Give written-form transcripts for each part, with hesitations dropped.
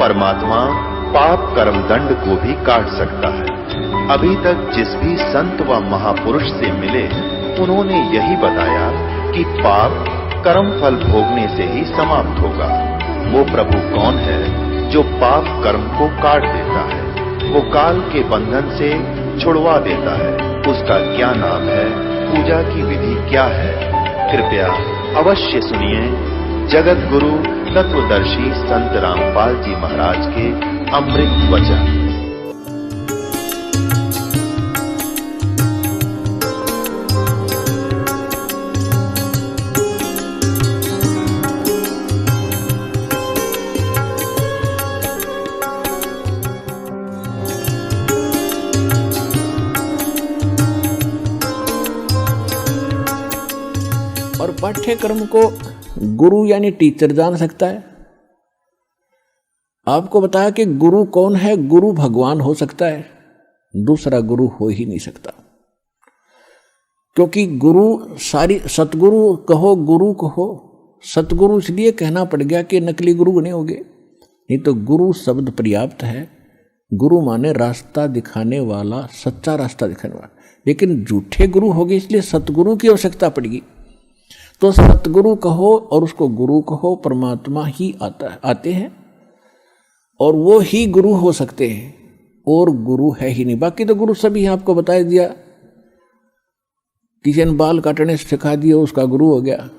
परमात्मा पाप कर्म दंड को भी काट सकता है। अभी तक जिस भी संत व महापुरुष से मिले, उन्होंने यही बताया कि पाप कर्म फल भोगने से ही समाप्त होगा। वो प्रभु कौन है जो पाप कर्म को काट देता है, वो काल के बंधन से छुड़वा देता है। उसका क्या नाम है, पूजा की विधि क्या है? कृपया अवश्य सुनिए जगत गुरु तत्वदर्शी संत रामपाल जी महाराज के अमृत वचन। और पाठ्यक्रम को गुरु यानी टीचर जान सकता है। आपको बताया कि गुरु कौन है। गुरु भगवान हो सकता है, दूसरा गुरु हो ही नहीं सकता। क्योंकि गुरु सारी सतगुरु कहो, गुरु कहो, सतगुरु इसलिए कहना पड़ गया कि नकली गुरु नहीं होगे। नहीं तो गुरु शब्द पर्याप्त है। गुरु माने रास्ता दिखाने वाला, सच्चा रास्ता दिखाने वाला। लेकिन झूठे गुरु हो गए, इसलिए सतगुरु की आवश्यकता पड़ेगी। तो सतगुरु कहो और उसको गुरु कहो, परमात्मा ही आते हैं और वो ही गुरु हो सकते हैं, और गुरु है ही नहीं। बाकी तो गुरु सभी आपको बता दिया। किसी ने बाल काटने सिखा दिया, उसका गुरु हो गया।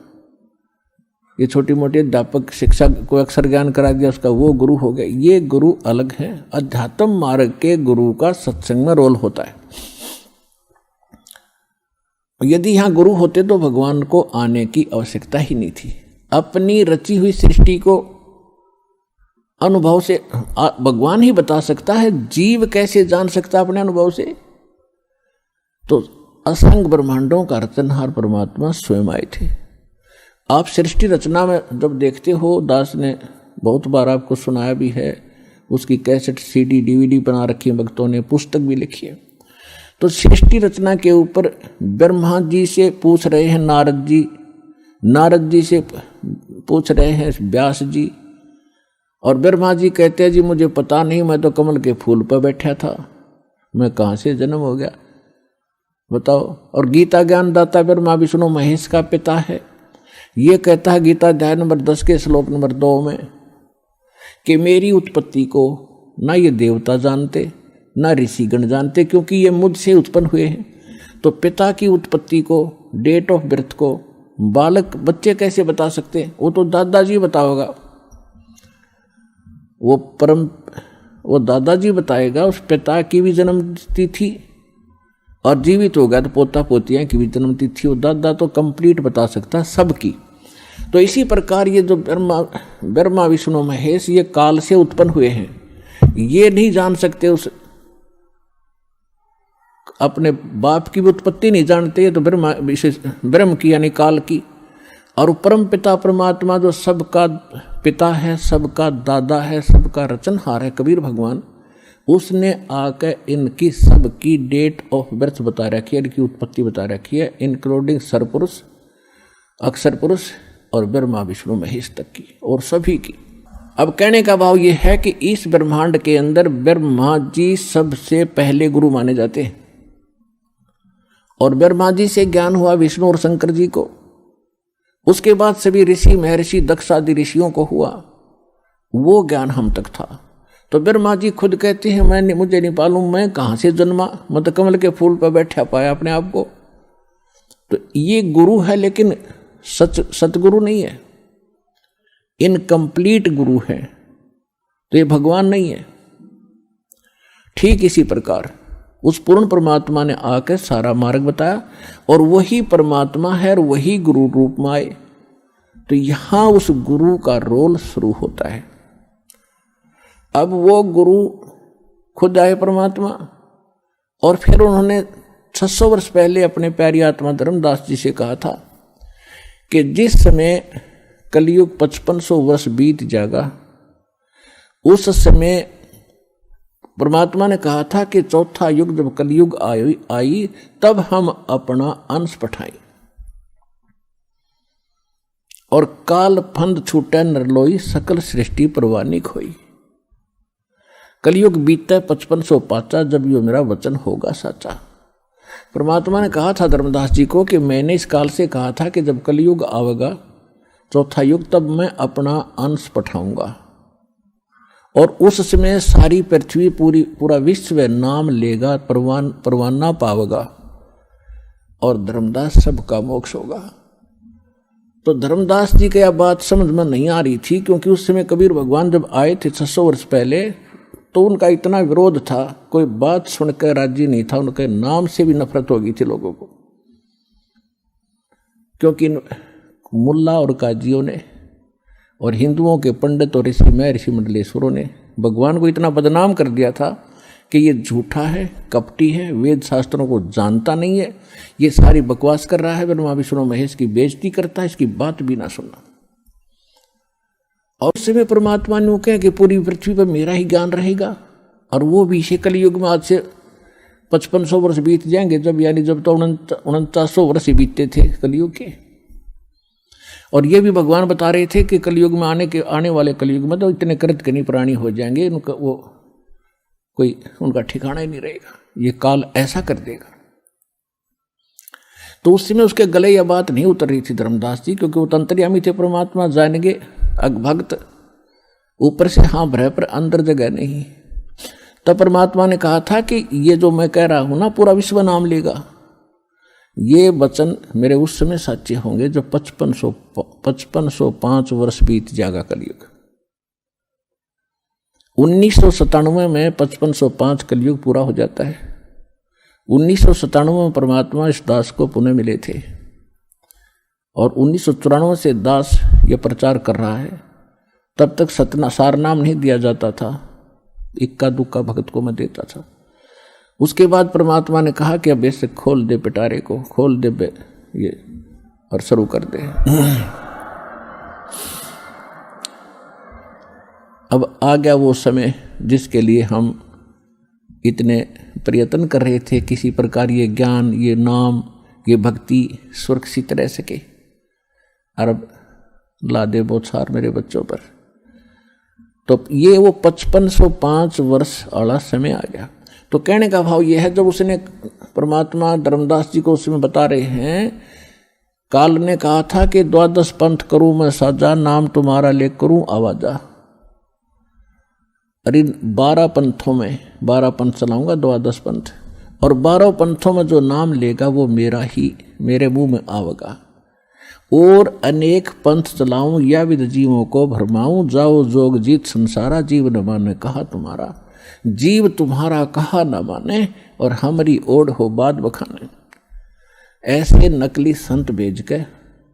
ये छोटी मोटी अध्यापक शिक्षा को अक्षर ज्ञान करा दिया, उसका वो गुरु हो गया। ये गुरु अलग है। अध्यात्म मार्ग के गुरु का सत्संग में रोल होता है। यदि यहां गुरु होते तो भगवान को आने की आवश्यकता ही नहीं थी। अपनी रची हुई सृष्टि को अनुभव से भगवान ही बता सकता है। जीव कैसे जान सकता अपने अनुभव से? तो असंख्य ब्रह्मांडों का रचनहार परमात्मा स्वयं आए थे। आप सृष्टि रचना में जब देखते हो, दास ने बहुत बार आपको सुनाया भी है, उसकी कैसेट सीडी डीवीडी बना रखी है भक्तों ने, पुस्तक भी लिखी है। तो सृष्टि रचना के ऊपर ब्रह्मा जी से पूछ रहे हैं नारद जी, नारद जी से पूछ रहे हैं व्यास जी, और ब्रह्मा जी कहते हैं जी मुझे पता नहीं, मैं तो कमल के फूल पर बैठा था, मैं कहाँ से जन्म हो गया बताओ। और गीता ज्ञानदाता ब्रह्मा विष्णु महेश का पिता है। ये कहता है गीता अध्याय नंबर 10 के श्लोक नंबर 2 में कि मेरी उत्पत्ति को ना ये देवता जानते ना ऋषिगण जानते, क्योंकि ये मुझसे उत्पन्न हुए हैं। तो पिता की उत्पत्ति को, डेट ऑफ बर्थ को बालक बच्चे कैसे बता सकते हैं? वो तो दादाजी बताओगा, वो दादाजी बताएगा। उस पिता की भी जन्म तिथि, और जीवित हो गया तो पोता पोतियां की भी जन्म तिथि, वो दादा तो कंप्लीट बता सकता है सबकी। तो इसी प्रकार ये जो ब्रह्मा विष्णु महेश ये काल से उत्पन्न हुए हैं, ये नहीं जान सकते, उस अपने बाप की भी उत्पत्ति नहीं जानते। तो ब्रह्म की यानी काल की। और परम पिता परमात्मा जो सबका पिता है, सबका दादा है, सबका रचनहार है, कबीर भगवान, उसने आकर इनकी सबकी डेट ऑफ बर्थ बता रखी है, इनकी उत्पत्ति बता रखी है, इंक्लूडिंग सरपुरुष, अक्षर पुरुष और ब्रह्मा विष्णु महेश तक की, और सभी की। अब कहने का भाव ये है कि इस ब्रह्मांड के अंदर ब्रह्मा जी सबसे पहले गुरु माने जाते हैं, और ब्रह्मा जी से ज्ञान हुआ विष्णु और शंकर जी को। उसके बाद सभी ऋषि महर्षि दक्ष आदि ऋषियों को हुआ, वो ज्ञान हम तक था। तो ब्रह्मा जी खुद कहते हैं मुझे नहीं मालूम मैं कहाँ से जन्मा, मैं तो कमल के फूल पर बैठा पाया अपने आप को। तो ये गुरु है, लेकिन सतगुरु नहीं है, इनकम्प्लीट गुरु है। तो ये भगवान नहीं है। ठीक इसी प्रकार उस पूर्ण परमात्मा ने आकर सारा मार्ग बताया, और वही परमात्मा है और वही गुरु रूप में आए। तो यहां उस गुरु का रोल शुरू होता है। अब वो गुरु खुद आए परमात्मा, और फिर उन्होंने 600 वर्ष पहले अपने प्यारी आत्मा धर्मदास जी से कहा था कि जिस समय कलयुग 5500 वर्ष बीत जाएगा, उस समय परमात्मा ने कहा था कि चौथा युग जब कलयुग आई तब हम अपना अंश पठाएं, और काल फंद छूटे नरलोई सकल सृष्टि परवानी खोई। कलयुग बीतता 5500 पाचा, जब यो मेरा वचन होगा साचा। परमात्मा ने कहा था धर्मदास जी को कि मैंने इस काल से कहा था कि जब कलयुग आवेगा, चौथा युग, तब मैं अपना अंश पठाऊंगा और उस समय सारी पृथ्वी पूरा विश्व नाम लेगा, परवाना पावेगा और धर्मदास सबका मोक्ष होगा। तो धर्मदास जी की यह बात समझ में नहीं आ रही थी, क्योंकि उस समय कबीर भगवान जब आए थे 600 वर्ष पहले, तो उनका इतना विरोध था, कोई बात सुनकर राजी नहीं था, उनके नाम से भी नफरत हो गई थी लोगों को। क्योंकि मुल्ला और काजियों ने और हिंदुओं के पंडित और ऋषि मंडलेश्वरों ने भगवान को इतना बदनाम कर दिया था कि ये झूठा है, कपटी है, वेद शास्त्रों को जानता नहीं है, ये सारी बकवास कर रहा है, ब्रह्मा विष्णु महेश की बेइज्जती करता है, इसकी बात भी ना सुनना। और उस समय परमात्मा ने कहा कि पूरी पृथ्वी पर मेरा ही ज्ञान रहेगा, और वो भी इसे कलयुग में आज से 5500 वर्ष बीत जाएंगे, जब तो 4900 वर्ष बीतते थे कलयुग के। और ये भी भगवान बता रहे थे कि कलयुग में आने वाले कलयुग में तो इतने कृतघ्नी प्राणी हो जाएंगे, उनका वो कोई उनका ठिकाना ही नहीं रहेगा, ये काल ऐसा कर देगा। तो उस समय उसके गले यह बात नहीं उतर रही थी धर्मदास जी, क्योंकि वो तंत्रियामी थे, परमात्मा जानेंगे अगभक्त ऊपर से हाँ भय पर अंदर जगह नहीं। तब परमात्मा ने कहा था कि ये जो मैं कह रहा हूं ना, पूरा विश्व नाम लेगा, ये वचन मेरे उस समय सच्चे होंगे जब 5505 वर्ष बीत जाएगा कलयुग। 1997 में 5505 कलयुग पूरा हो जाता है। 1997 में परमात्मा इस दास को पुनः मिले थे और 1994 से दास ये प्रचार कर रहा है। तब तक सार नाम नहीं दिया जाता था, इक्का दुक्का भक्त को मैं देता था। उसके बाद परमात्मा ने कहा कि अब ऐसे खोल दे पिटारे को, खोल दे ये और शुरू कर दे। अब आ गया वो समय जिसके लिए हम इतने प्रयत्न कर रहे थे, किसी प्रकार ये ज्ञान, ये नाम, ये भक्ति सुरक्षित रह सके। अरब ला दे बोछार मेरे बच्चों पर। तो ये वो 5505 वर्ष वाला समय आ गया। तो कहने का भाव ये है, जब उसने परमात्मा धर्मदास जी को उसमें बता रहे हैं, काल ने कहा था कि 12 पंथ करूं मैं साजा, नाम तुम्हारा ले करूं आवाजा। अरे 12 पंथों में 12 पंथ चलाऊंगा, 12 पंथ, और 12 पंथों में जो नाम लेगा वो मेरा ही, मेरे मुंह में आवेगा। और अनेक पंथ चलाऊं या विद जीवों को भरमाऊं, जाओ जोग जीत संसारा, जीव न माने कहा तुम्हारा। जीव तुम्हारा कहा न माने और हमारी ओढ़ हो बात बखाने। ऐसे नकली संत भेज के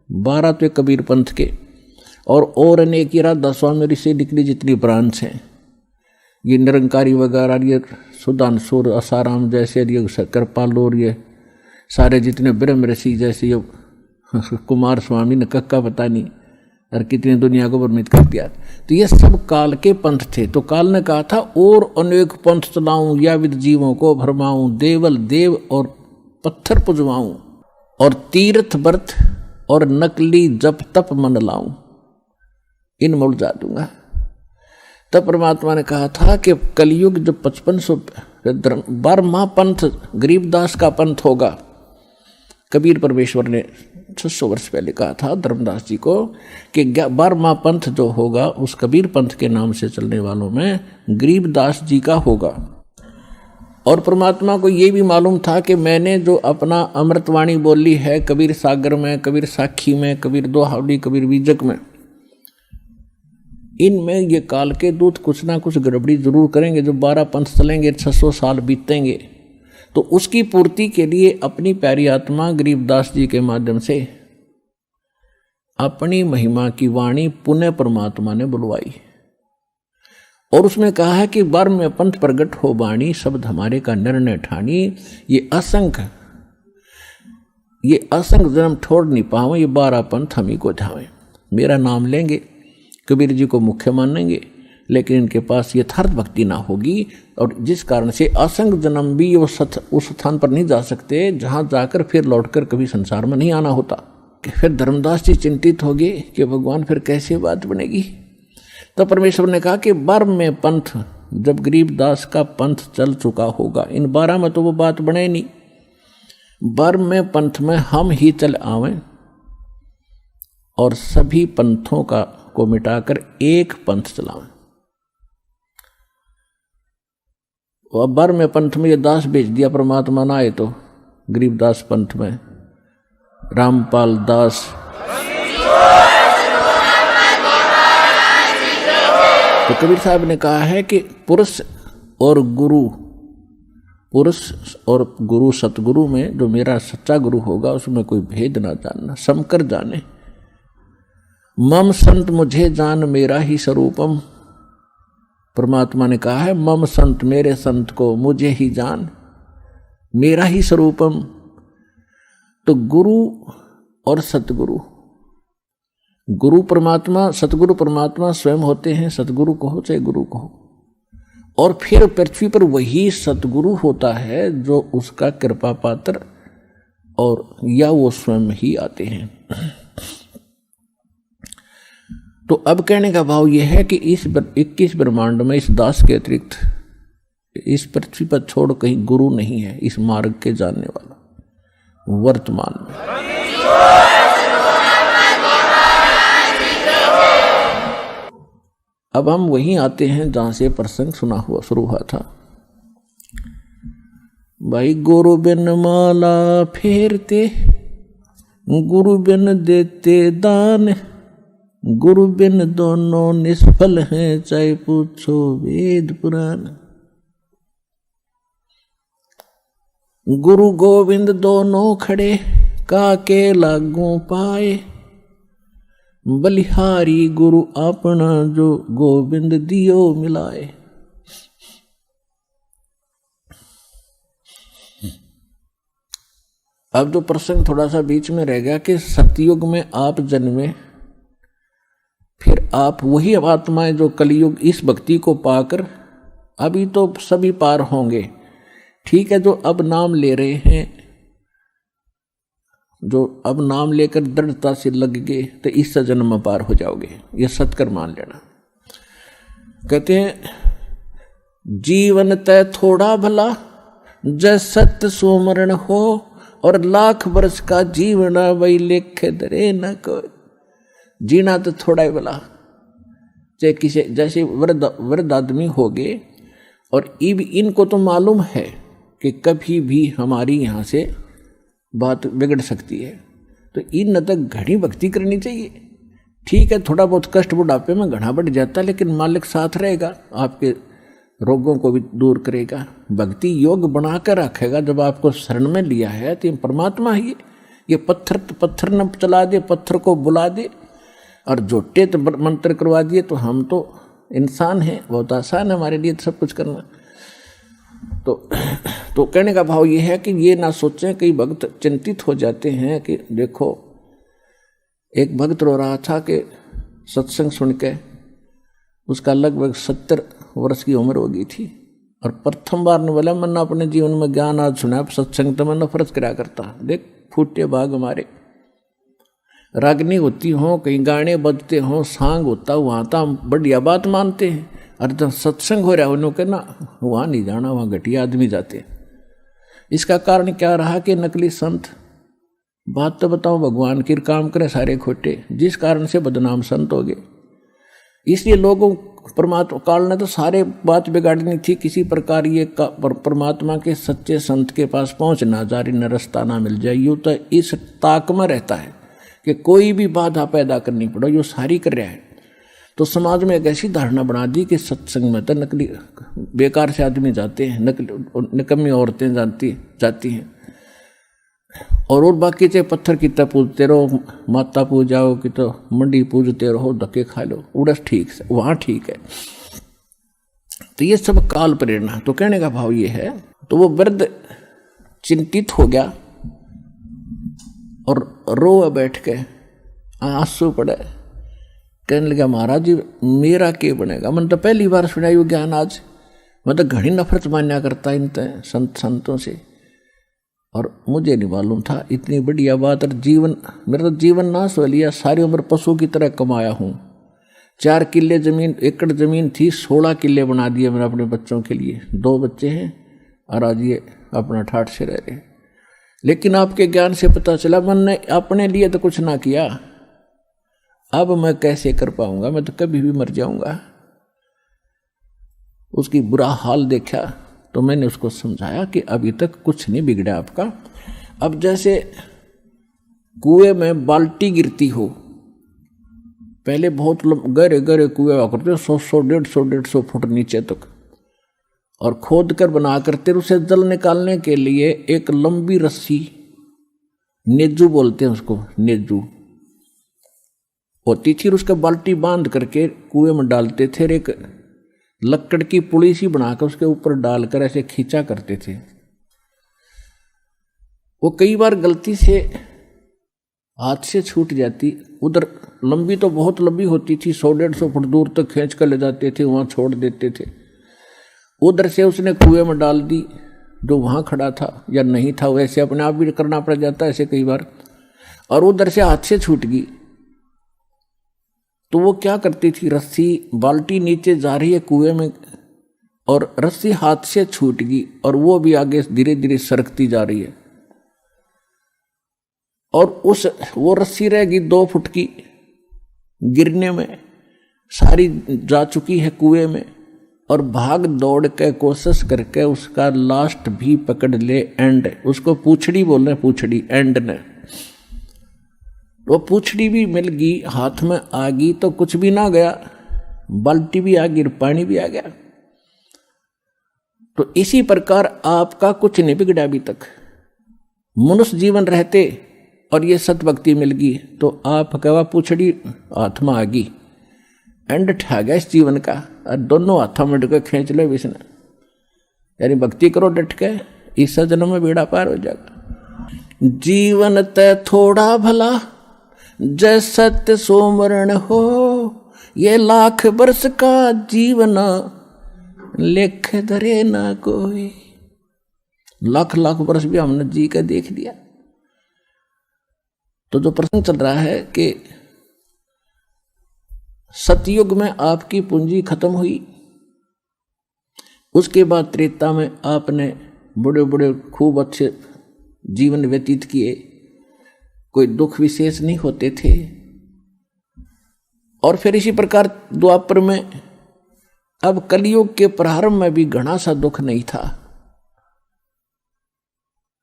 12 तो कबीर पंथ के और अनेक राधा स्वामी ऋषि निकली जितनी ब्रांच हैं, ये निरंकारी वगैरह, ये सुदानसुर आसाराम जैसे, ये कृपाल और ये सारे जितने ब्रह्म ऋषि जैसे, ये कुमार स्वामी ने कक्का पता नहीं और कितनी दुनिया को भ्रमित कर दिया। तो ये सब काल के पंथ थे। तो काल ने कहा था और अनेक पंथ चलाऊं या विद जीवों को भरमाऊं, देवल देव और पत्थर पुजवाऊं, और तीर्थ व्रत और नकली जप तप मन लाऊं, इन में उलझा दूंगा। तब परमात्मा ने कहा था कि कलयुग जो 5500 12वां पंथ गरीबदास का पंथ होगा। कबीर परमेश्वर ने 600 वर्ष पहले कहा था धर्मदास जी को कि 12वां पंथ जो होगा उस कबीर पंथ के नाम से चलने वालों में गरीबदास जी का होगा। और परमात्मा को ये भी मालूम था कि मैंने जो अपना अमृतवाणी बोली है कबीर सागर में, कबीर साखी में, कबीर दोहावड़ी, कबीर बीजक में, इनमें ये काल के दूत कुछ ना कुछ गड़बड़ी जरूर करेंगे। जो 12 पंथ चलेंगे, 600 साल बीतेंगे, तो उसकी पूर्ति के लिए अपनी प्यारी आत्मा गरीबदास जी के माध्यम से अपनी महिमा की वाणी पुनः परमात्मा ने बुलवाई। और उसमें कहा है कि 12वें पंथ प्रगट हो बाणी, शब्द हमारे का निर्णय ठानी। ये असंख्य जन्म छोड़ नहीं पावे, ये 12 पंथ हम ही को धावे। मेरा नाम लेंगे, कबीर जी को मुख्य मानेंगे, लेकिन इनके पास यथार्थ भक्ति ना होगी, और जिस कारण से असंग जन्म भी उस स्थान पर नहीं जा सकते जहां जाकर फिर लौटकर कभी संसार में नहीं आना होता। कि फिर धर्मदास जी चिंतित हो गए कि भगवान फिर कैसे बात बनेगी। तो परमेश्वर ने कहा कि 12वें पंथ जब गरीबदास का पंथ चल चुका होगा। इन 12 में तो वो बात बने नहीं। बर्म में पंथ में हम ही चल आवें और सभी पंथों को मिटाकर एक पंथ चलावें। और बर्म में पंथ में ये दास भेज दिया परमात्मा ना आए तो गरीबदास पंथ में रामपाल दास तो कबीर साहब ने कहा है कि पुरुष और गुरु सतगुरु में जो मेरा सच्चा गुरु होगा उसमें कोई भेद ना जानना, समकर जाने। मम संत मुझे जान मेरा ही स्वरूपम, परमात्मा ने कहा है मम संत मेरे संत को मुझे ही जान मेरा ही स्वरूपम। तो गुरु और सतगुरु, गुरु परमात्मा सतगुरु परमात्मा स्वयं होते हैं, सतगुरु कहो चाहे गुरु कहो। और फिर पृथ्वी पर वही सतगुरु होता है जो उसका कृपा पात्र और या वो स्वयं ही आते हैं। तो अब कहने का भाव यह है कि इस 21 ब्रह्मांड में इस दास के अतिरिक्त इस पृथ्वी पर छोड़ कहीं गुरु नहीं है इस मार्ग के जानने वाला वर्तमान में। अब हम वहीं आते हैं जहां से प्रसंग शुरू हुआ था। भाई गुरु बिन माला फेरते, गुरु बिन देते दान, गुरु बिन दोनों निष्फल हैं, चाहे पूछो वेद पुराण। गुरु गोविंद दोनों खड़े, काके लागू पाए, बलिहारी गुरु अपना जो गोविंद दियो मिलाए। अब जो प्रसंग थोड़ा सा बीच में रह गया कि सतयुग में आप जन्मे, फिर आप वही आत्माएं जो कलयुग इस भक्ति को पाकर अभी तो सभी पार होंगे, ठीक है, जो अब नाम ले रहे हैं, जो अब नाम लेकर दृढ़ता से लग गए तो इस जन्म में पार हो जाओगे, ये सत्कर मान लेना। कहते हैं जीवन तय थोड़ा भला, जय सत्य सुमरण हो, और लाख वर्ष का जीवना वही लेखे दरे न को। जीना तो थोड़ा ही भला, चाहे किसी जैसे वृद्ध आदमी हो गए, और इनको तो मालूम है कि कभी भी हमारी यहाँ से बात बिगड़ सकती है, तो इन तक घनी भक्ति करनी चाहिए। ठीक है, थोड़ा बहुत कष्ट बुढ़ापे में घना बढ़ जाता है, लेकिन मालिक साथ रहेगा, आपके रोगों को भी दूर करेगा, भक्ति योग बनाकर रखेगा। जब आपको शरण में लिया है तो परमात्मा ही, ये पत्थर न चला दे, पत्थर को बुला दे, और झोटे तो मंत्र करवा दिए, तो हम तो इंसान हैं, बहुत आसान है हमारे लिए सब कुछ करना। तो कहने का भाव ये है कि ये ना सोचें, कई भक्त चिंतित हो जाते हैं कि देखो एक भक्त रो रहा था कि सत्संग सुन के उसका लगभग 70 वर्ष की उम्र हो गई थी, और प्रथम बार ने बोला मैंने अपने जीवन में ज्ञान आज सुना, सत्संग तो मैं नफरत करा करता। देख फूटे भाग हमारे, रागनी होती हो, कहीं गाने बजते हो, सांग होता, वहाँ तो हम बढ़िया बात मानते हैं, और जब सत्संग हो रहा है उन्होंने कहना वहाँ नहीं जाना, वहाँ घटिया आदमी जाते। इसका कारण क्या रहा कि नकली संत, बात तो बताओ भगवान की काम करे सारे खोटे, जिस कारण से बदनाम संत हो गए। इसलिए लोगों परमात्मा काल ने तो सारे बात बिगाड़नी थी, किसी प्रकार ये परमात्मा के सच्चे संत के पास पहुँच ना जारी न रास्ता ना मिल जाए। यूँ तो इस ताक में रहता है कि कोई भी बाधा पैदा करनी पड़े, यो सारी कर रहा है। तो समाज में एक ऐसी धारणा बना दी कि सत्संग में तो नकली बेकार से आदमी जाते हैं, निकम्मी औरतें जाती हैं, और बाकी चाहे पत्थर की तरह पूजते रहो, माता पूजाओ कि तो मंडी पूजते रहो, धक्के खा लो, उड़स ठीक से वहाँ ठीक है। तो ये सब काल प्रेरणा। तो कहने का भाव ये है, तो वो वृद्ध चिंतित हो गया और रो बैठ के आंसू पड़े, कहने लगा महाराज जी मेरा क्या बनेगा, मैंने तो पहली बार सुनाई वो ज्ञान आज, मैं तो घनी नफरत मान्या करता इन संतों से, और मुझे नहीं मालूम था इतनी बढ़िया बात। और मेरा तो जीवन नाश हो लिया, सारी उम्र पशु की तरह कमाया हूँ, 4 किले जमीन, एकड़ जमीन थी, 16 किले बना दिए मैंने अपने बच्चों के लिए। 2 बच्चे हैं और आज ये अपना ठाठ से रह रहे हैं। लेकिन आपके ज्ञान से पता चला मैंने अपने लिए तो कुछ ना किया, अब मैं कैसे कर पाऊंगा, मैं तो कभी भी मर जाऊंगा। उसकी बुरा हाल देखा तो मैंने उसको समझाया कि अभी तक कुछ नहीं बिगड़ा आपका। अब जैसे कुएं में बाल्टी गिरती हो, पहले बहुत गहरे गहरे कुएं हुआ करते, 100 150 फुट नीचे तक, और खोद कर बना करते उसे जल निकालने के लिए एक लंबी रस्सी, नेजू बोलते हैं उसको, नेजू होती थी, उसका बाल्टी बांध करके कुएं में डालते थे। एक लकड़ की पुली सी बनाकर उसके ऊपर डालकर ऐसे खींचा करते थे। वो कई बार गलती से हाथ से छूट जाती, उधर लंबी तो बहुत लंबी होती थी, 100 150 फुट दूर तक खींच कर ले जाते थे, वहां छोड़ देते थे। उधर से उसने कुएं में डाल दी, जो वहां खड़ा था या नहीं था, वैसे अपने आप भी करना पड़ जाता है ऐसे कई बार, और उधर से हाथ से छूट गई तो वो क्या करती थी, रस्सी, बाल्टी नीचे जा रही है कुएं में और रस्सी हाथ से छूट गई और वो भी आगे धीरे धीरे सरकती जा रही है, और वो रस्सी रहेगी 2 फुट की, गिरने में सारी जा चुकी है कुएं में, और भाग दौड़ के कोशिश करके उसका लास्ट भी पकड़ ले, एंड, उसको पूछड़ी बोल रहे, पूछड़ी, एंड ने वो पूछड़ी भी मिल गई, हाथ में आ गई तो कुछ भी ना गया, बाल्टी भी आ गई, पानी भी आ गया। तो इसी प्रकार आपका कुछ नहीं बिगड़ा अभी तक। मनुष्य जीवन रहते और ये सतभक्ति मिल गई तो आप कहवा पूछड़ी हाथ में आ गई, एंड ठा गया इस जीवन का, और दोनों हाथों में डके खींच लो विष्णु, यानी भक्ति करो डट के, इस जन्म में बेड़ा पार हो जाएगा। जीवन तय थोड़ा भला जय सत्य सोमरण हो, ये 1,00,000 वर्ष का जीवन लेख धरे ना कोई। 1,00,000 वर्ष भी हमने जी का देख लिया। तो जो प्रश्न चल रहा है कि सतयुग में आपकी पूंजी खत्म हुई, उसके बाद त्रेता में आपने बड़े बड़े खूब अच्छे जीवन व्यतीत किए, कोई दुख विशेष नहीं होते थे, और फिर इसी प्रकार द्वापर में, अब कलयुग के प्रारंभ में भी घना सा दुख नहीं था,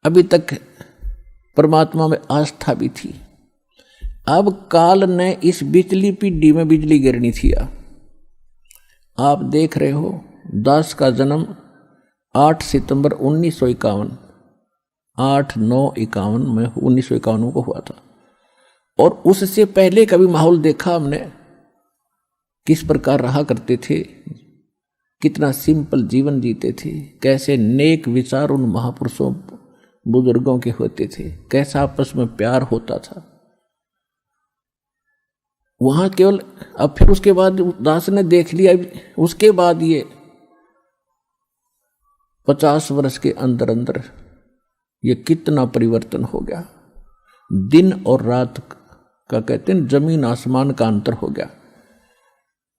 अभी तक परमात्मा में आस्था भी थी। अब काल ने इस बिजली पीढ़ी में बिजली गिरनी थी। आप देख रहे हो, दास का जन्म 8 सितंबर 1951, 8/9/51 में 1951 को हुआ था, और उससे पहले कभी माहौल देखा हमने, किस प्रकार रहा करते थे, कितना सिंपल जीवन जीते थे, कैसे नेक विचार उन महापुरुषों बुजुर्गों के होते थे, कैसा आपस में प्यार होता था वहां केवल। अब फिर उसके बाद दास ने देख लिया, उसके बाद ये 50 वर्ष के अंदर अंदर ये कितना परिवर्तन हो गया। दिन और रात का कहते हैं, जमीन आसमान का अंतर हो गया।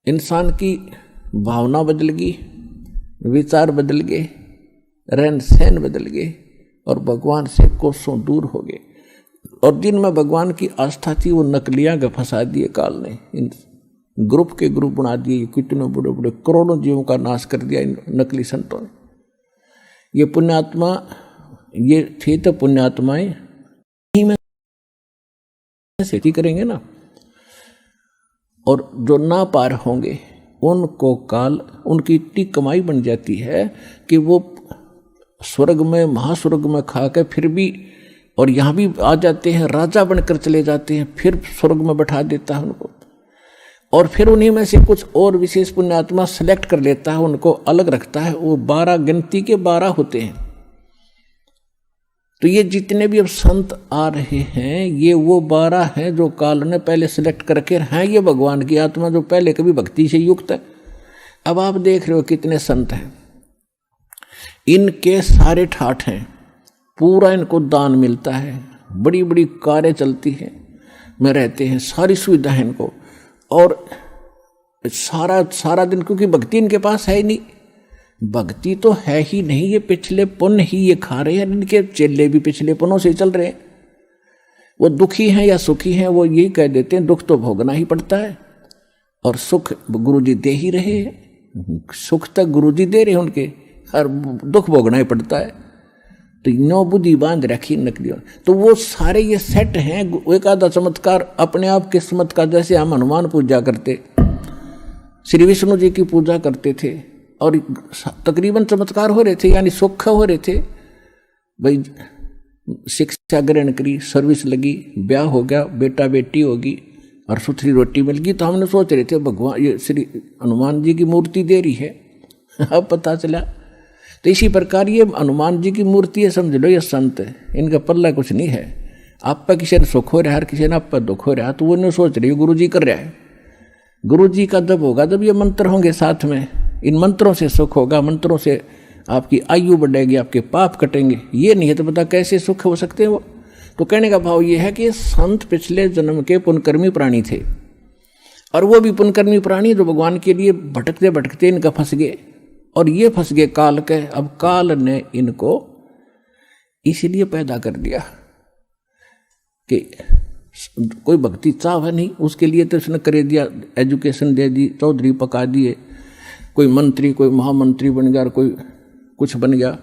इंसान की भावना बदल गई, विचार बदल गए, रहन सहन बदल गए, और भगवान से कोसों दूर हो गए। और जिनमें भगवान की आस्था थी वो नकलियां के फंसा दिए काल ने, इन ग्रुप के ग्रुप बना दिए, कितने बड़े बड़े करोड़ों जीवों का नाश कर दिया इन नकली संतों ने। ये पुण्यात्मा, ये थे तो पुण्यात्माएं ही में से करेंगे ना, और जो ना पार होंगे उनको काल, उनकी इतनी कमाई बन जाती है कि वो स्वर्ग में, महास्वर्ग में खा के फिर भी, और यहाँ भी आ जाते हैं, राजा बनकर चले जाते हैं, फिर स्वर्ग में बैठा देता है उनको, और फिर उन्हीं में से कुछ और विशेष पुण्यात्मा सेलेक्ट कर लेता है, उनको अलग रखता है। वो 12 गिनती के 12 होते हैं। तो ये जितने भी अब संत आ रहे हैं, ये वो 12 हैं जो काल ने पहले सिलेक्ट करके हैं, ये भगवान की आत्मा जो पहले कभी भक्ति से युक्त है। अब आप देख रहे हो कितने संत हैं, इनके सारे ठाठ हैं, पूरा इनको दान मिलता है, बड़ी बड़ी कारें चलती हैं, में रहते हैं, सारी सुविधा है इनको, और सारा सारा दिन, क्योंकि भक्ति इनके पास है ही नहीं, भक्ति तो है ही नहीं, ये पिछले पुण्य ही ये खा रहे हैं, इनके चेले भी पिछले पुण्यों से चल रहे हैं। वो दुखी हैं या सुखी हैं वो यही कह देते हैं, दुख तो भोगना ही पड़ता है और सुख गुरुजी दे ही रहे हैं, सुख तक गुरुजी दे रहे हैं उनके, हर दुख भोगना ही पड़ता है। तो नो बुद्धि बांध रखी नकलियों, तो वो सारे ये सेट हैं। एक आधा चमत्कार अपने आप किस्मत का, जैसे हम हनुमान पूजा करते, श्री विष्णु जी की पूजा करते थे और तकरीबन चमत्कार हो रहे थे, यानी सुख हो रहे थे। भाई शिक्षा ग्रहण करी, सर्विस लगी, ब्याह हो गया, बेटा बेटी होगी और सुथरी रोटी मिल गई, तो हमने सोच रहे थे भगवान ये श्री हनुमान जी की मूर्ति दे रही है। अब पता चला तो इसी प्रकार ये हनुमान जी की मूर्ति है, समझ लो ये संत है, इनका पल्ला कुछ नहीं है। आप पर किसी ने सुख हो रहा है, हर किसी ने आप पर दुख हो रहा है, तो वो नहीं सोच रही गुरु जी कर रहा है। गुरु जी का जब होगा जब ये मंत्र होंगे साथ में, इन मंत्रों से सुख होगा, मंत्रों से आपकी आयु बढ़ेगी, आपके पाप कटेंगे। ये नहीं है तो पता कैसे सुख हो सकते हैं वो। तो कहने का भाव ये है कि संत पिछले जन्म के पुण्यकर्मी प्राणी थे, और वो भी पुण्यकर्मी प्राणी जो भगवान के लिए भटकते भटकते इनका फंस गए, और ये फंस गए काल के। अब काल ने इनको इसीलिए पैदा कर दिया कि कोई भक्ति चाह नहीं, उसके लिए तो उसने कर दिया, एजुकेशन दे दी, चौधरी पका दिए, कोई मंत्री कोई महामंत्री बन गया, कोई कुछ बन गया,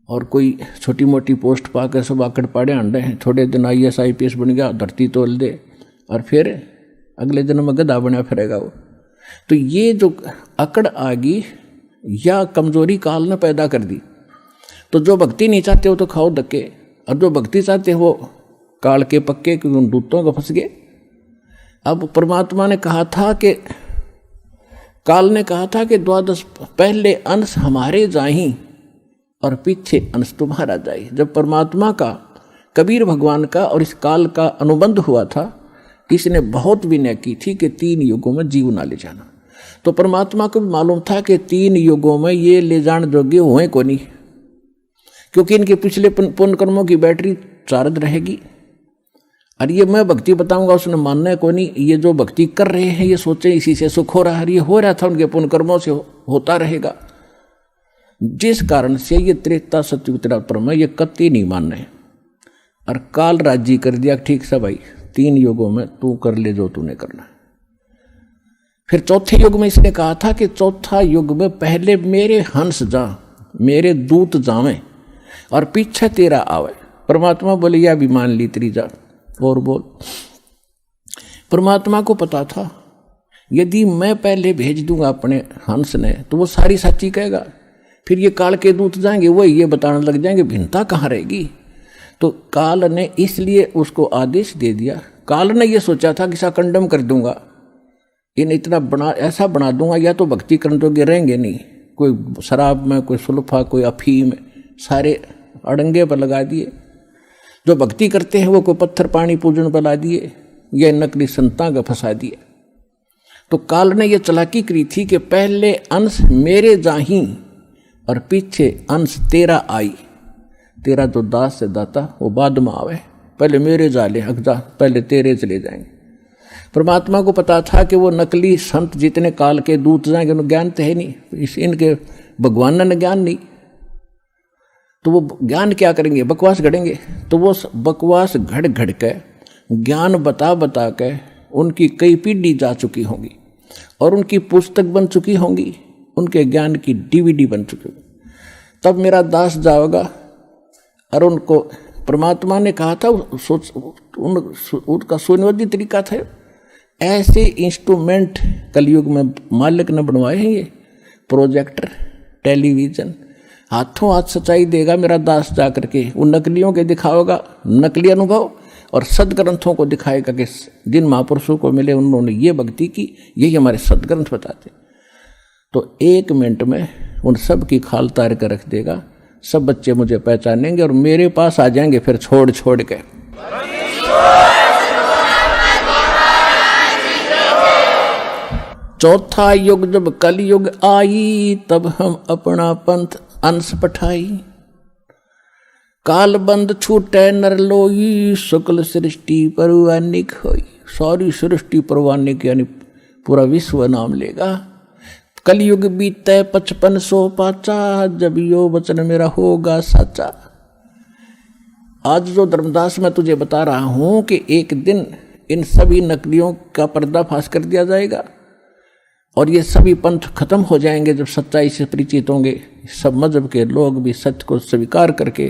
और कोई छोटी मोटी पोस्ट पाकर सब आकड़ पाड़े अंडे हैं, थोड़े दिन IAS IPS बन गया, धरती तोल दे, और फिर अगले दिन में गधा बना फिरेगा वो। तो ये जो अकड़ आ गई या कमजोरी काल ने पैदा कर दी। तो जो भक्ति नहीं चाहते हो तो खाओ धक्के, और जो भक्ति चाहते हो काल के पक्के के उन दूतों को फंस गए। अब परमात्मा ने कहा था कि काल ने कहा था कि 12 पहले अंश हमारे जाही और पीछे अंश तुम्हारा जाए। जब परमात्मा का, कबीर भगवान का और इस काल का अनुबंध हुआ था, इसने बहुत विनय की थी कि 3 युगों में जीव ना ले जाना। तो परमात्मा को भी मालूम था कि 3 युगों में ये ले जाने योग्य हुए को नहीं, क्योंकि इनके पिछले पुण्य कर्मों की बैटरी चार्ज रहेगी। और ये मैं भक्ति बताऊंगा उसने मानना है को नहीं। ये जो भक्ति कर रहे हैं ये सोचे इसी से सुख हो रहा है, ये हो रहा था उनके पुण्य कर्मों से होता रहेगा, जिस कारण से ये त्रेता सत्युग त्रेता में ये कत्ती नहीं मान रहे। और काल राजी कर दिया, ठीक सा भाई 3 युगों में तू कर ले जो तूने करना है। फिर चौथे युग में इसने कहा था कि चौथा युग में पहले मेरे हंस जा, मेरे दूत जावें और पीछे तेरा आवे। परमात्मा बोले या भी मान ली तेरी जा और बोल। परमात्मा को पता था यदि मैं पहले भेज दूंगा अपने हंस ने तो वो सारी सच्ची कहेगा, फिर ये काल के दूत जाएंगे वो ये बताने लग जाएंगे, भिन्नता कहाँ रहेगी। तो काल ने इसलिए उसको आदेश दे दिया। काल ने ये सोचा था कि सा कंडम कर दूंगा, इन इतना ऐसा बना दूंगा या तो भक्ति करने जोगे रहेंगे नहीं, कोई शराब में, कोई सुल्फा, कोई अफीम, सारे अड़ंगे पर लगा दिए। जो भक्ति करते हैं वो कोई पत्थर पानी पूजन पर ला दिए, या नकली संता का फंसा दिए। तो काल ने ये चालाकी करी थी कि पहले अंश मेरे जाही और पीछे अंश तेरा आई। तेरा जो दास से दाता वो बाद में आवे, पहले मेरे जाले अगजा, पहले तेरे चले जाएंगे। परमात्मा को पता था कि वो नकली संत जितने काल के दूत जाएंगे उन्हें ज्ञान तो है नहीं, इनके भगवान ने ज्ञान नहीं, तो वो ज्ञान क्या करेंगे, बकवास गढ़ेंगे। तो वो बकवास घड़ घड़ के ज्ञान बता बता के उनकी कई पीढ़ी जा चुकी होंगी और उनकी पुस्तक बन चुकी होंगी, उनके ज्ञान की DVD बन चुकी होगी। तब मेरा दास जाएगा और उनको परमात्मा ने कहा था, उनका सुनियोजित तरीका था। ऐसे इंस्ट्रूमेंट कलयुग में मालिक ने बनवाए हैं, ये प्रोजेक्टर, टेलीविजन, हाथों हाथ सच्चाई देगा मेरा दास जा करके, उन नकलियों के दिखाएगा नकली अनुभव और सदग्रंथों को दिखाएगा कि जिन महापुरुषों को मिले उन्होंने ये भक्ति की, यही हमारे सदग्रंथ बताते। तो 1 मिनट में उन सब की खाल तार कर रख देगा, सब बच्चे मुझे पहचानेंगे और मेरे पास आ जाएंगे फिर छोड़ छोड़ के। चौथा युग जब कलयुग आई तब हम अपना पंथ अंश पठाई। काल बंद छूटे नर लोई शुक्ल सृष्टि परवानिक होई। सारी सृष्टि परवानिक यानी पूरा विश्व नाम लेगा। कलयुग बीते 5500 पाचा, जब यो वचन मेरा होगा साचा। आज जो धर्मदास मैं तुझे बता रहा हूं कि एक दिन इन सभी नकलियों का पर्दाफाश कर दिया जाएगा और ये सभी पंथ खत्म हो जाएंगे जब सच्चाई से परिचित होंगे। सब मजहब के लोग भी सत्य को स्वीकार करके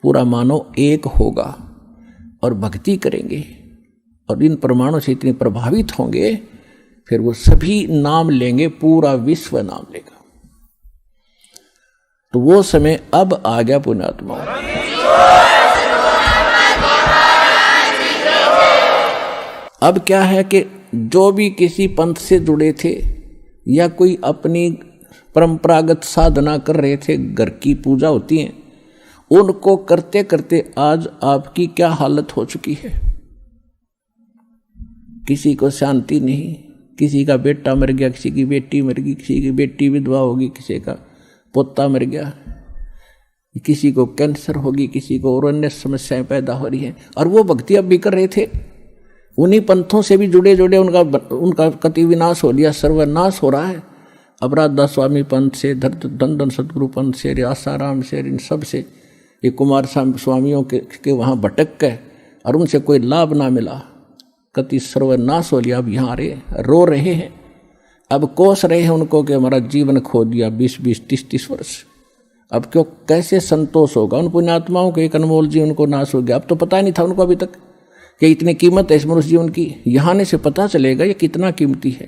पूरा मानव एक होगा और भक्ति करेंगे और इन प्रमाणों से इतने प्रभावित होंगे, फिर वो सभी नाम लेंगे, पूरा विश्व नाम लेगा। तो वो समय अब आ गया पुण्यात्मा। अब क्या है कि जो भी किसी पंथ से जुड़े थे या कोई अपनी परंपरागत साधना कर रहे थे, घर की पूजा होती है, उनको करते करते आज आपकी क्या हालत हो चुकी है। किसी को शांति नहीं, किसी का बेटा मर गया, किसी की बेटी मर गई, किसी की बेटी विधवा होगी, किसी का पोता मर गया, किसी को कैंसर होगी, किसी को और अन्य समस्याएं पैदा हो रही हैं। और वो भक्ति अब भी कर रहे थे, उन्हीं पंथों से भी जुड़े जुड़े उनका कति विनाश हो लिया, सर्वनाश हो रहा है। अब राधा स्वामी पंथ से, धन सतगुरु पंथ से, आसाराम से, इन सब से, ये कुमार स्वामियों के वहाँ भटक गए और उनसे कोई लाभ ना मिला, कति सर्वनाश हो लिया। अब यहाँ रो रहे हैं, अब कोस रहे हैं उनको कि हमारा जीवन खो दिया 20-20, 30-30 वर्ष। अब क्यों, कैसे संतोष होगा उन पुण्यात्माओं को। एक अनमोल जीवन को नाश हो गया। अब तो पता नहीं था उनको अभी तक कि इतनी कीमत है इस मनुष्य जीवन की। यहाँ आने से पता चलेगा ये कितना कीमती है।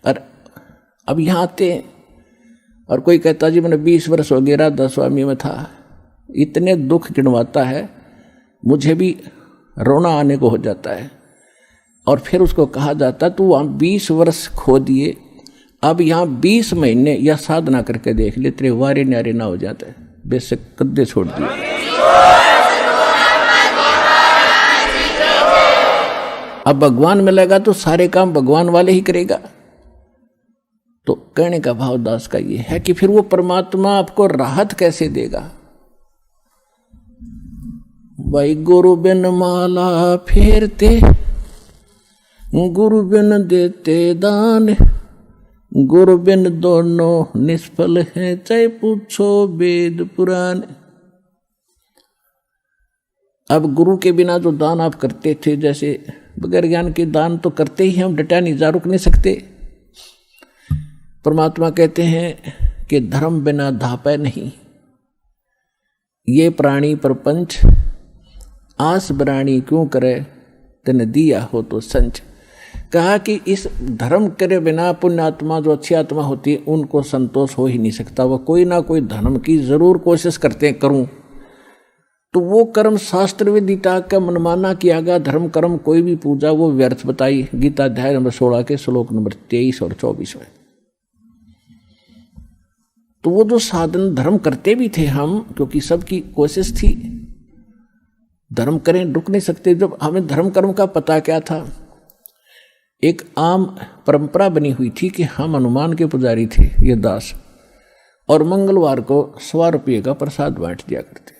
और अब यहाँ आते हैं और कोई कहता जी मैंने 20 वर्ष हो गया राधा स्वामी में था, इतने दुख गिनवाता है, मुझे भी रोना आने को हो जाता है। और फिर उसको कहा जाता तू वहाँ 20 वर्ष खो दिए, अब यहाँ 20 महीने या साधना करके देख ले, तेरे वारे न्यारे ना हो जाता है, बेशक कद्दे छोड़ दिए। अब भगवान मिलेगा तो सारे काम भगवान वाले ही करेगा। तो कहने का भाव दास का ये है कि फिर वो परमात्मा आपको राहत कैसे देगा। भाई गुरु बिन माला फेरते, गुरु बिन देते दान, गुरु बिन दोनों निष्फल हैं, चाहे पूछो वेद पुराण। अब गुरु के बिना जो दान आप करते थे, जैसे बगैर ज्ञान के दान तो करते ही हम, डटा नहीं, जा रुक नहीं सकते। परमात्मा कहते हैं कि धर्म बिना धापै नहीं, ये प्राणी प्रपंच आस बराणी क्यों करे, तन दिया हो तो संच। कहा कि इस धर्म करे बिना पुण्यात्मा जो अच्छी आत्मा होती है उनको संतोष हो ही नहीं सकता। वह कोई ना कोई धर्म की जरूर कोशिश करते हैं करूं, तो वो कर्म शास्त्र विदिता का मनमाना किया गया धर्म कर्म, कोई भी पूजा वो व्यर्थ बताई। गीता अध्याय नंबर 16 के श्लोक नंबर 23 और 24 में। तो वो जो साधन धर्म करते भी थे हम, क्योंकि सबकी कोशिश थी धर्म करें, रुक नहीं सकते। जब हमें धर्म कर्म का पता क्या था, एक आम परंपरा बनी हुई थी कि हम हनुमान के पुजारी थे ये दास, और मंगलवार को 100 रुपये का प्रसाद बांट दिया करते।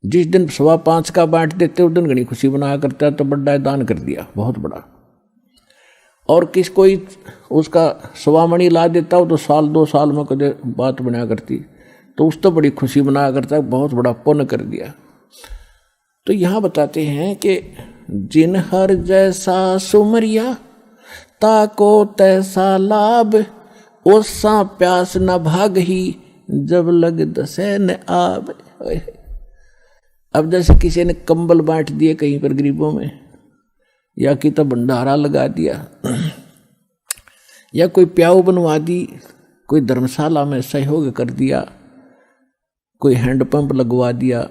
जिस दिन 5.25 का बांट देते उस दिन घनी खुशी बनाया करता, तो बड़ा दान कर दिया, बहुत बड़ा। और किस कोई उसका 1.25 मणि ला देता हो तो 1-2 साल में कदे बात बनाया करती, तो उस तो बड़ी खुशी बनाया करता, बहुत बड़ा पुण्य कर दिया। तो यहाँ बताते हैं कि जिन हर जैसा सुमरिया, ताको तैसा लाभ, ओसा प्यास न भाग ही, जब लग दसे न आब। अब जैसे किसी ने कंबल बांट दिए कहीं पर गरीबों में, या कि तो भंडारा लगा दिया, या कोई प्याऊ बनवा दी, कोई धर्मशाला में सहयोग कर दिया, कोई हैंडपंप लगवा दिया,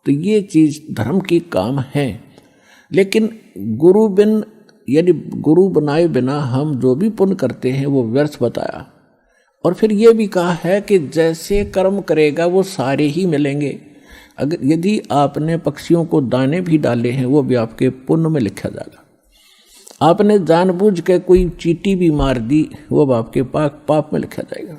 तो ये चीज धर्म की काम है। लेकिन गुरु बिन, यानी गुरु बनाए बिना हम जो भी पुण्य करते हैं वो व्यर्थ बताया। और फिर ये भी कहा है कि जैसे कर्म करेगा वो सारे ही मिलेंगे। अगर यदि आपने पक्षियों को दाने भी डाले हैं वो भी आपके पुण्य में लिखा जाएगा। आपने जानबूझ के कोई चींटी भी मार दी वो भी आपके पाप में लिखा जाएगा।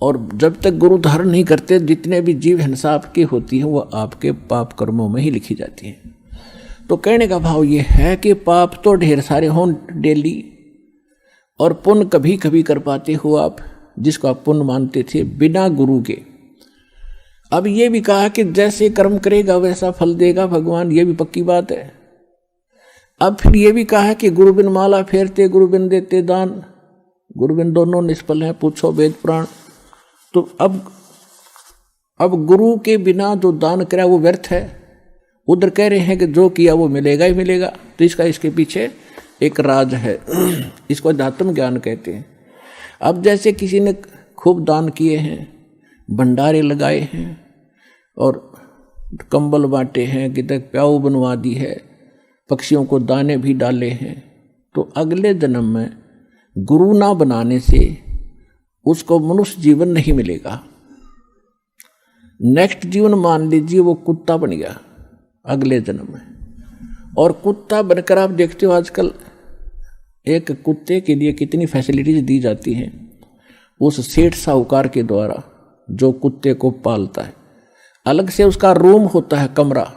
और जब तक गुरु धारण नहीं करते जितने भी जीव हिंसा आपकी होती है वो आपके पाप कर्मों में ही लिखी जाती है। तो कहने का भाव ये है कि पाप तो ढेर सारे हों डेली, और पुण्य कभी कभी कर पाते हो आप, जिसको आप पुण्य मानते थे बिना गुरु के। अब ये भी कहा कि जैसे कर्म करेगा वैसा फल देगा भगवान, ये भी पक्की बात है। अब फिर ये भी कहा कि गुरु बिन माला फेरते गुरु बिन देते दान, गुरु बिन दोनों निष्फल हैं, पूछो वेद पुराण। तो अब गुरु के बिना जो दान करा वो व्यर्थ है। उधर कह रहे हैं कि जो किया वो मिलेगा ही मिलेगा। तो इसके पीछे एक राज है, इसको अध्यात्म ज्ञान कहते हैं। अब जैसे किसी ने खूब दान किए हैं, भंडारे लगाए हैं और कंबल बांटे हैं, कितने प्याऊ बनवा दी है, पक्षियों को दाने भी डाले हैं, तो अगले जन्म में गुरु ना बनाने से उसको मनुष्य जीवन नहीं मिलेगा। नेक्स्ट जीवन मान लीजिए वो कुत्ता बन गया अगले जन्म में, और कुत्ता बनकर आप देखते हो आजकल एक कुत्ते के लिए कितनी फैसिलिटीज दी जाती हैं उस सेठ साहूकार के द्वारा जो कुत्ते को पालता है। अलग से उसका रूम होता है, कमरा,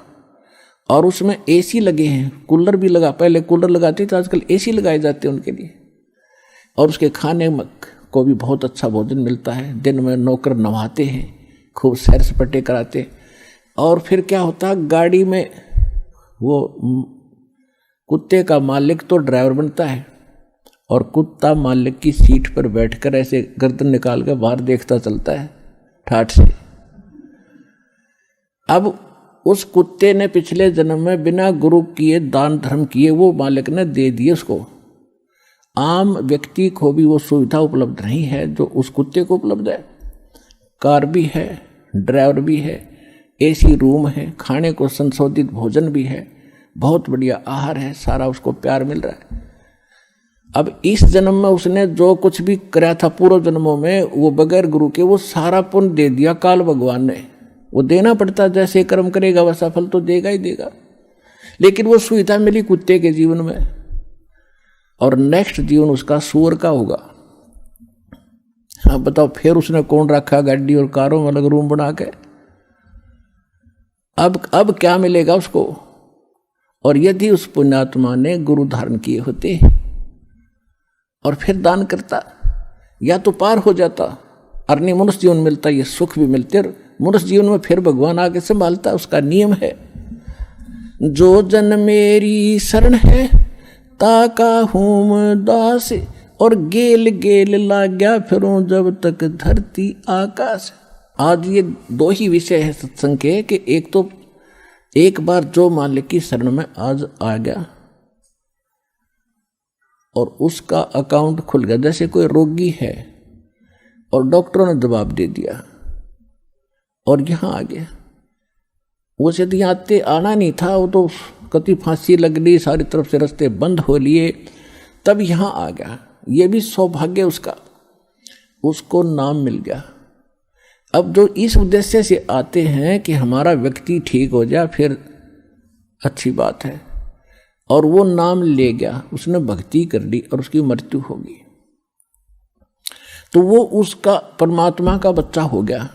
और उसमें एसी लगे हैं, कूलर भी लगा, पहले कूलर लगाते थे, आजकल एसी लगाए जाते हैं उनके लिए। और उसके खाने को भी बहुत अच्छा भोजन मिलता है। दिन में नौकर नवाते हैं, खूब सैर सपाटे कराते। और फिर क्या होता है, गाड़ी में वो कुत्ते का मालिक तो ड्राइवर बनता है और कुत्ता मालिक की सीट पर बैठकर ऐसे गर्दन निकाल कर बाहर देखता चलता है ठाठ से। अब उस कुत्ते ने पिछले जन्म में बिना गुरु किए दान धर्म किए वो मालिक ने दे दिए उसको। आम व्यक्ति को भी वो सुविधा उपलब्ध नहीं है जो उस कुत्ते को उपलब्ध है। कार भी है, ड्राइवर भी है, एसी रूम है, खाने को संशोधित भोजन भी है, बहुत बढ़िया आहार है, सारा उसको प्यार मिल रहा है। अब इस जन्म में उसने जो कुछ भी कराया था पूर्व जन्मों में, वो बगैर गुरु के वो सारा पुण्य दे दिया काल भगवान ने। वो देना पड़ता, जैसे कर्म करेगा वैसा फल तो देगा ही देगा। लेकिन वो सुविधा मिली कुत्ते के जीवन में, और नेक्स्ट जीवन उसका सूअर का होगा। अब बताओ फिर उसने कौन रखा गाड़ी और कारों में अलग रूम बना के। अब क्या मिलेगा उसको। और यदि उस पुण्यात्मा ने गुरु धारण किए होते और फिर दान करता, या तो पार हो जाता, अर्नी मनुष्य जीवन मिलता, ये सुख भी मिलते, और मनुष्य जीवन में फिर भगवान आगे संभालता। उसका नियम है, जो जन मेरी शरण है ताका हूँ दास, और गेल गेल लाग्या फिरूं जब तक धरती आकाश। आज ये दो ही विषय है सत्संग के, कि एक तो एक बार जो मालिक की शरण में आज आ गया और उसका अकाउंट खुल गया। जैसे कोई रोगी है और डॉक्टरों ने जवाब दे दिया और यहाँ आ गया, वो यदि आते आना नहीं था, वो तो कति फांसी लग गई, सारी तरफ से रास्ते बंद हो लिए, तब यहाँ आ गया। ये भी सौभाग्य उसका, उसको नाम मिल गया। अब जो इस उद्देश्य से आते हैं कि हमारा व्यक्ति ठीक हो जाए, फिर अच्छी बात है, और वो नाम ले गया, उसने भक्ति कर ली और उसकी मृत्यु होगी, तो वो उसका परमात्मा का बच्चा हो गया।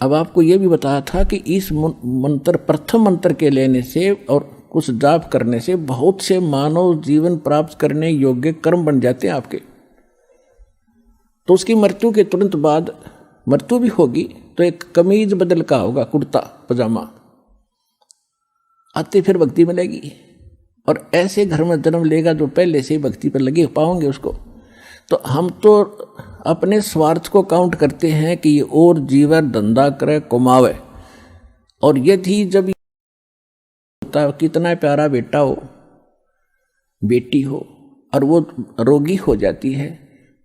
अब आपको ये भी बताया था कि इस मंत्र, प्रथम मंत्र के लेने से और कुछ जाप करने से बहुत से मानव जीवन प्राप्त करने योग्य कर्म बन जाते हैं आपके। तो उसकी मृत्यु के तुरंत बाद मृत्यु भी होगी तो एक कमीज बदल का होगा, कुर्ता पजामा, आते फिर भक्ति मिलेगी। और ऐसे घर में जन्म लेगा जो पहले से ही भक्ति पर लगे पाओगे उसको। तो हम तो अपने स्वार्थ को काउंट करते हैं कि ये और जीवन धंधा करे कमावे, और यदि जब होता कितना प्यारा बेटा हो बेटी हो और वो रोगी हो जाती है,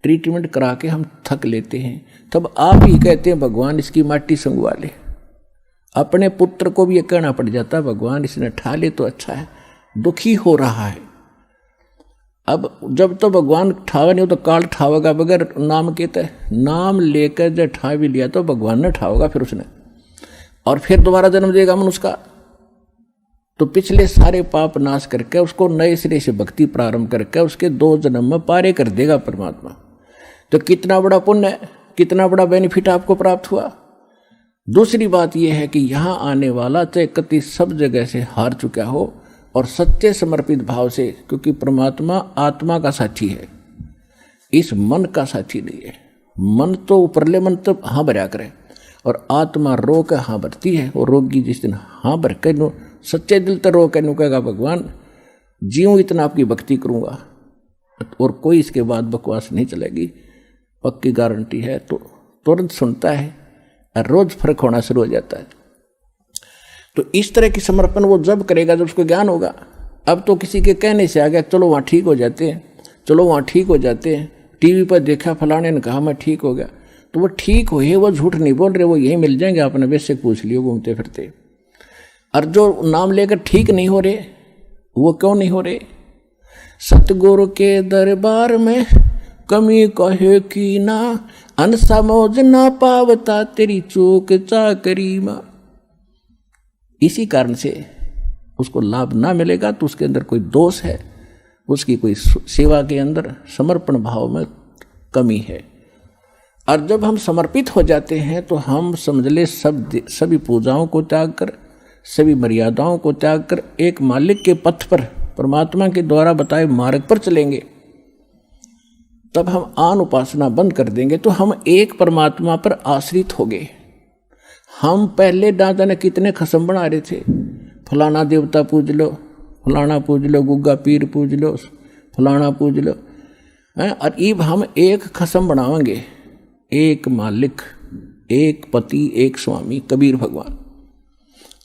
ट्रीटमेंट करा के हम थक लेते हैं, तब आप ही कहते हैं भगवान इसकी माटी संगवा ले। अपने पुत्र को भी ये कहना पड़ जाता है भगवान इसने ठा ले तो अच्छा है, दुखी हो रहा है। अब जब तो भगवान ठावा नहीं हो तो काल ठावेगा बगैर नाम के। नाम लेकर जब ठा भी लिया तो भगवान ने ठावेगा फिर उसने, और फिर दोबारा जन्म देगा मनुष्य का। तो पिछले सारे पाप नाश करके उसको नए सिरे से भक्ति प्रारंभ करके उसके 2 जन्म में पारे कर देगा परमात्मा। तो कितना बड़ा पुण्य है, कितना बड़ा बेनिफिट आपको प्राप्त हुआ। दूसरी बात यह है कि यहाँ आने वाला चाहे कति सब जगह से हार चुका हो और सच्चे समर्पित भाव से, क्योंकि परमात्मा आत्मा का साथी है, इस मन का साथी नहीं है। मन तो ऊपरले मन तो हाँ भरा करे और आत्मा रो के हाँ भरती है। और रोगी जिस दिन हाँ भर के नो सच्चे दिल तो रो के नु कहेगा भगवान जीऊँ इतना आपकी भक्ति करूँगा और कोई इसके बाद बकवास नहीं चलेगी, पक्की गारंटी है, तो तुरंत सुनता है और रोज फर्क होना शुरू हो जाता है। तो इस तरह की समर्पण वो जब करेगा जब उसको ज्ञान होगा। अब तो किसी के कहने से आ गया चलो वहाँ ठीक हो जाते हैं, चलो वहाँ ठीक हो जाते हैं, टीवी पर देखा फलाने ने कहा मैं ठीक हो गया, तो वो ठीक हुए, वो झूठ नहीं बोल रहे, वो यही मिल जाएंगे, आपने वैसे पूछ लियो घूमते फिरते। और जो नाम लेकर ठीक नहीं हो रहे वो क्यों नहीं हो रहे? सतगुरु के दरबार में कमी कहे की ना, अनसमोज ना पावता तेरी चूक चाकरी मां। इसी कारण से उसको लाभ ना मिलेगा तो उसके अंदर कोई दोष है, उसकी कोई सेवा के अंदर समर्पण भाव में कमी है। और जब हम समर्पित हो जाते हैं तो हम समझ ले सभी पूजाओं को त्याग कर, सभी मर्यादाओं को त्याग कर एक मालिक के पथ पर, परमात्मा के द्वारा बताए मार्ग पर चलेंगे। तब हम आन उपासना बंद कर देंगे तो हम एक परमात्मा पर आश्रित हो गए। हम पहले ना जाने कितने खसम बना रहे थे, फलाना देवता पूज लो, फलाना पूज लो, गुग्गा पीर पूज लो, फलाना पूज लो, और अब हम एक खसम बनाएंगे, एक मालिक, एक पति, एक स्वामी, कबीर भगवान।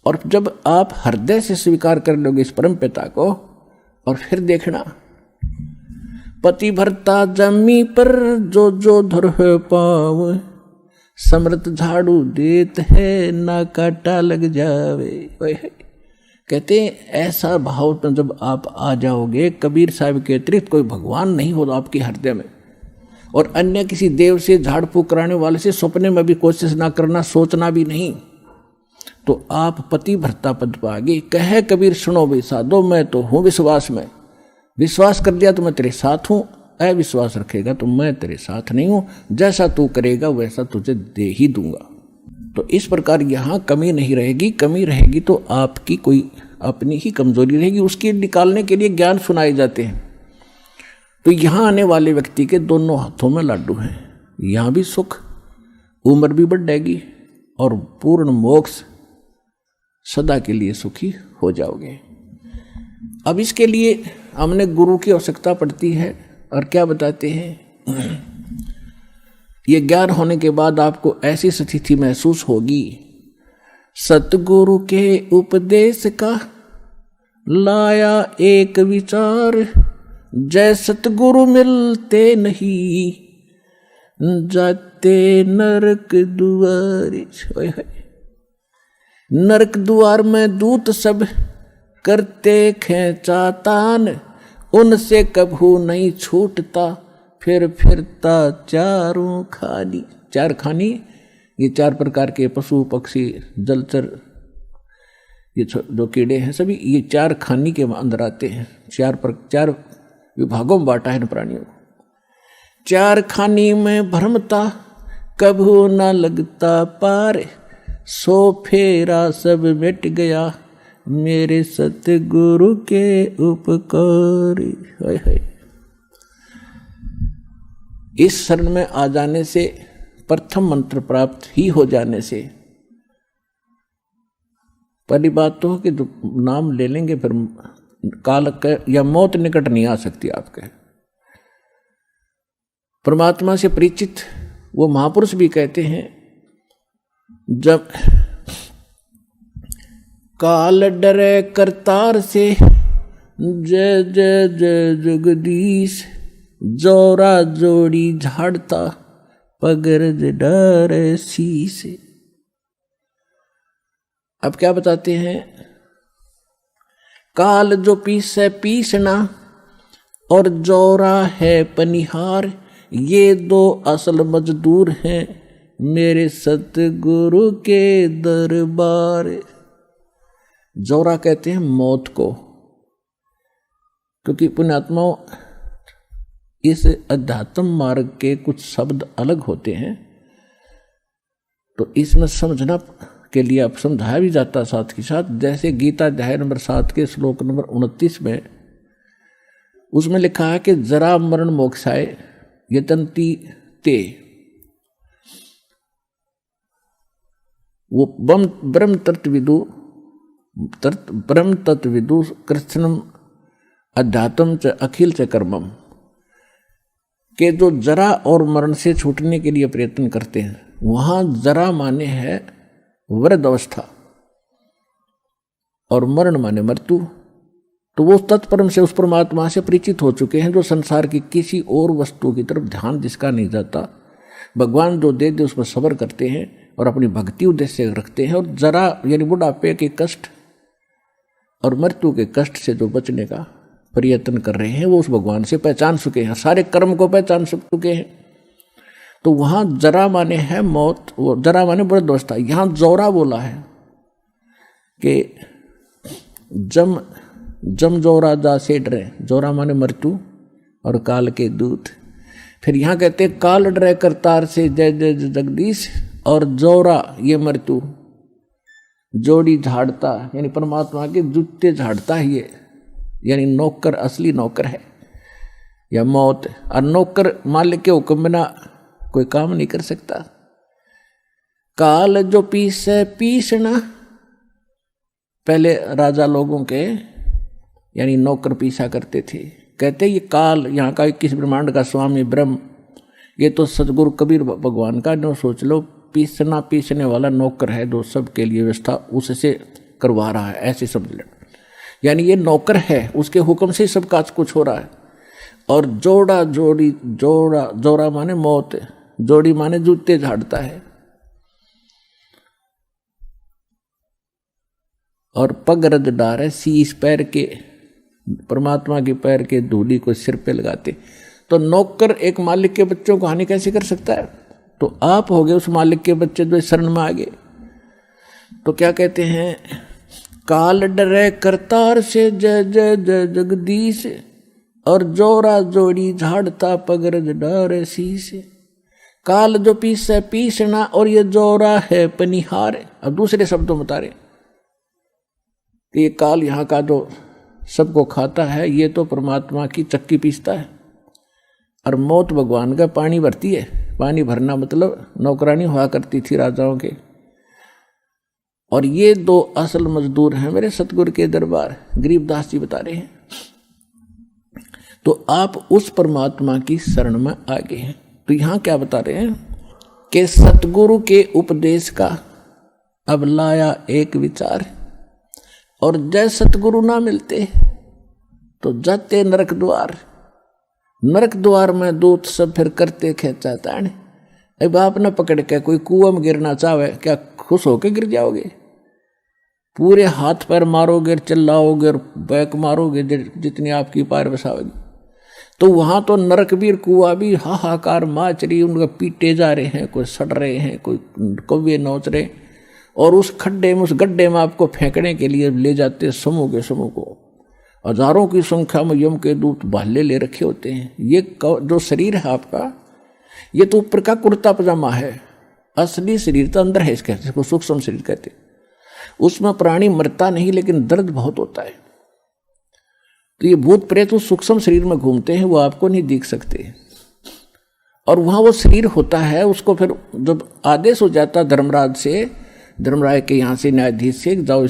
और जब आप हृदय से स्वीकार कर लोगे इस परम पिता को, और फिर देखना पति भरता जमी पर जो जो धर पाव, समृत झाड़ू देत है ना काटा लग जावे। कहते हैं ऐसा भाव में जब आप आ जाओगे, कबीर साहब के अतिरिक्त कोई भगवान नहीं होगा आपके हृदय में, और अन्य किसी देव से झाड़ फूक कराने वाले से सपने में भी कोशिश ना करना, सोचना भी नहीं, तो आप पति भरता पद पाओगे। कहे कबीर सुनो भाई साधो, मैं तो हूँ विश्वास में, विश्वास कर दिया तो मैं तेरे साथ हूँ, अविश्वास रखेगा तो मैं तेरे साथ नहीं हूँ, जैसा तू करेगा वैसा तुझे दे ही दूंगा। तो इस प्रकार यहाँ कमी नहीं रहेगी। कमी रहेगी तो आपकी कोई अपनी ही कमजोरी रहेगी, उसकी निकालने के लिए ज्ञान सुनाए जाते हैं। तो यहाँ आने वाले व्यक्ति के दोनों हाथों में लाडू हैं, यहाँ भी सुख, उम्र भी बढ़ेगी और पूर्ण मोक्ष, सदा के लिए सुखी हो जाओगे। अब इसके लिए हमने गुरु की आवश्यकता पड़ती है। और क्या बताते हैं, ये ज्ञान होने के बाद आपको ऐसी स्थिति महसूस होगी, सतगुरु के उपदेश का लाया एक विचार, जय सतगुरु मिलते नहीं जाते नरक दुआर। नरक द्वार में दूत सब करते खेचातान, उनसे कभू नहीं छूटता फिर फिरता चारों खानी। चार खानी, ये चार प्रकार के पशु पक्षी जलचर, ये जो कीड़े हैं सभी ये चार खानी के अंदर आते हैं। चार विभागों में बांटा है प्राणियों को। चार खानी में भ्रमता कभू न लगता पार, सो फेरा सब मिट गया मेरे सतगुरु के उपकार। इस शरण में आ जाने से, प्रथम मंत्र प्राप्त ही हो जाने से, पहली बात तो है कि जो नाम ले लेंगे फिर काल या मौत निकट नहीं आ सकती आपके। परमात्मा से परिचित वो महापुरुष भी कहते हैं, जब काल डरे करतार से जय जय जय जगदीश, जोरा जोड़ी झाड़ता पगरज डरे शीश। अब क्या बताते हैं, काल जो पीसे पीसना और जोरा है पनिहार, ये दो असल मजदूर हैं मेरे सतगुरु के दरबार। जोरा कहते हैं मौत को, क्योंकि पुण्यात्माओं इस अध्यात्म मार्ग के कुछ शब्द अलग होते हैं। तो इसमें समझना के लिए अब समझाया भी जाता साथ के साथ, जैसे गीता अध्याय नंबर 7 के श्लोक नंबर 29 में उसमें लिखा है कि जरा मरण मोक्षाय यतन्ति ते, वो ब्रह्म तत्विदु कृष्णम अध्यात्म च अखिल च कर्मम, के जो जरा और मरण से छूटने के लिए प्रयत्न करते हैं, वहां जरा माने है वृद्ध अवस्था और मरण माने मृत्यु। तो वो तत्परम से उस परमात्मा से परिचित हो चुके हैं जो संसार की किसी और वस्तु की तरफ ध्यान जिसका नहीं जाता, भगवान जो दे दे उस पर सब्र करते हैं और अपनी भक्ति उद्देश्य रखते हैं, और जरा यानी बुढ़ापे के कष्ट और मृत्यु के कष्ट से जो बचने का प्रयत्न कर रहे हैं वो उस भगवान से पहचान चुके हैं, सारे कर्म को पहचान चुके हैं। तो वहां जरा माने है मौत, वो जरा माने वृद्ध अवस्था। यहां जोरा बोला है कि जम जोरा जा से डरे, जोरा माने मृत्यु और काल के दूत। फिर यहां कहते काल डरे करतार से जय जय जगदीश, और जोरा ये मृत्यु, जोड़ी झाड़ता यानी परमात्मा के जूते झाड़ता है ये, यानी नौकर असली नौकर है या मौत। और नौकर मालिक के हुक्म बिना कोई काम नहीं कर सकता। काल जो पीसना, पहले राजा लोगों के यानी नौकर पीसा करते थे। कहते ये काल यहाँ का 21 ब्रह्मांड का स्वामी ब्रह्म, ये तो सतगुरु कबीर भगवान का जो सोच लो पीसने वाला नौकर है, जो सबके लिए व्यवस्था उससे करवा रहा है, ऐसे समझ लो। यानी ये नौकर है, उसके हुक्म से सब काज कुछ हो रहा है। और जोड़ा माने मौत, जोड़ी माने जूते झाड़ता है। और पग रद डार है, शीश पैर के, परमात्मा के पैर के धूली को सिर पे लगाते। तो नौकर एक मालिक के बच्चों को हानि कैसे कर सकता है? तो आप हो गए उस मालिक के बच्चे जो शरण में आ गए। तो क्या कहते हैं, काल डरे करतार से जय जय जय जगदीश, और जोरा जोड़ी झाड़ता पगरज डरे शीश। काल जो पीसना, और ये जोरा है पनिहार। अब दूसरे शब्दों बता रहे कि ये काल यहाँ का जो सबको खाता है, ये तो परमात्मा की चक्की पीसता है। और मौत भगवान का पानी भरती है। पानी भरना मतलब नौकरानी हुआ करती थी राजाओं के। और ये दो असल मजदूर हैं मेरे सतगुरु के दरबार, गरीबदास जी बता रहे हैं। तो आप उस परमात्मा की शरण में आ गए हैं। तो यहां क्या बता रहे हैं कि सतगुरु के उपदेश का अब लाया एक विचार, और जय सतगुरु ना मिलते तो जाते नरक द्वार। नरक द्वार में दूत सब फिर करते खेचा ताने। अब आप न पकड़ के कोई कुआं में गिरना चाहे, क्या खुश होके गिर जाओगे? पूरे हाथ पैर मारोगे, चिल्लाओगे और बैक मारोगे जितनी आपकी पैर बसाओगी। तो वहां तो नरक भी कुआ भी हाहाकार माच रही, उनका पीटे जा रहे हैं, कोई सड़ रहे हैं, कोई कौवे नोच रहे, और उस खड्डे में, उस गड्ढे में आपको फेंकने के लिए ले जाते समूह के समूह को। हजारों की संख्या में यम के दूत भाले ले रखे होते हैं। ये जो शरीर है आपका, ये तो ऊपर का कुर्ता पजामा है, असली शरीर तो अंदर है, इसको सूक्ष्म शरीर कहते हैं। उसमें प्राणी मरता नहीं, लेकिन दर्द बहुत होता है। तो ये भूत प्रेत उस सूक्ष्म शरीर में घूमते हैं, वो आपको नहीं दिख सकते। और वहां वो शरीर होता है, उसको फिर जब आदेश हो जाता धर्मराज से, धर्मराज के यहाँ से न्यायाधीश से, जाओ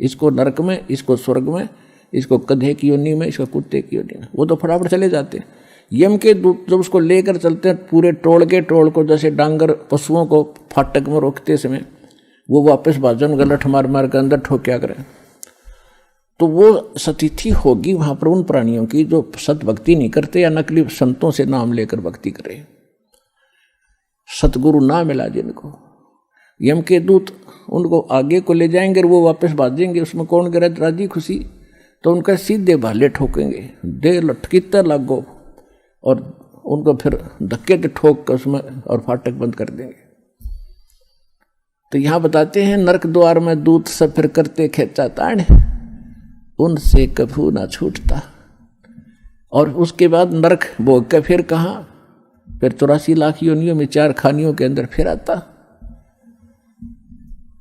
इसको नरक में, इसको स्वर्ग में, इसको गधे की योनि में, इसको कुत्ते की योनि में, वो तो फटाफट चले जाते हैं। यम के दूत जब उसको लेकर चलते हैं, पूरे टोल को जैसे डांगर पशुओं को फाटक में रोकते समय वो वापस बाजन गलठ मार मार कर अंदर ठोक्या करें। तो वो स्थिति होगी वहां पर उन प्राणियों की जो सत भक्ति नहीं करते या नकली संतों से नाम लेकर भक्ति करे। सतगुरु ना मिला जिनको, यम के दूत उनको आगे को ले जाएंगे और वो वापस भाजेंगे। उसमें कौन करे राजी खुशी? तो उनका सीधे भाले ठोकेंगे, दे लटकीते लागो, और उनको फिर धक्के से ठोक कर उसमें और फाटक बंद कर देंगे। तो यहां बताते हैं नरक द्वार में दूत सब फिर करते खेचा ताड़, उनसे कभू ना छूटता। और उसके बाद नरक भोग के फिर कहाँ, फिर 84 लाख योनियों में 4 खानियों के अंदर फिर आता।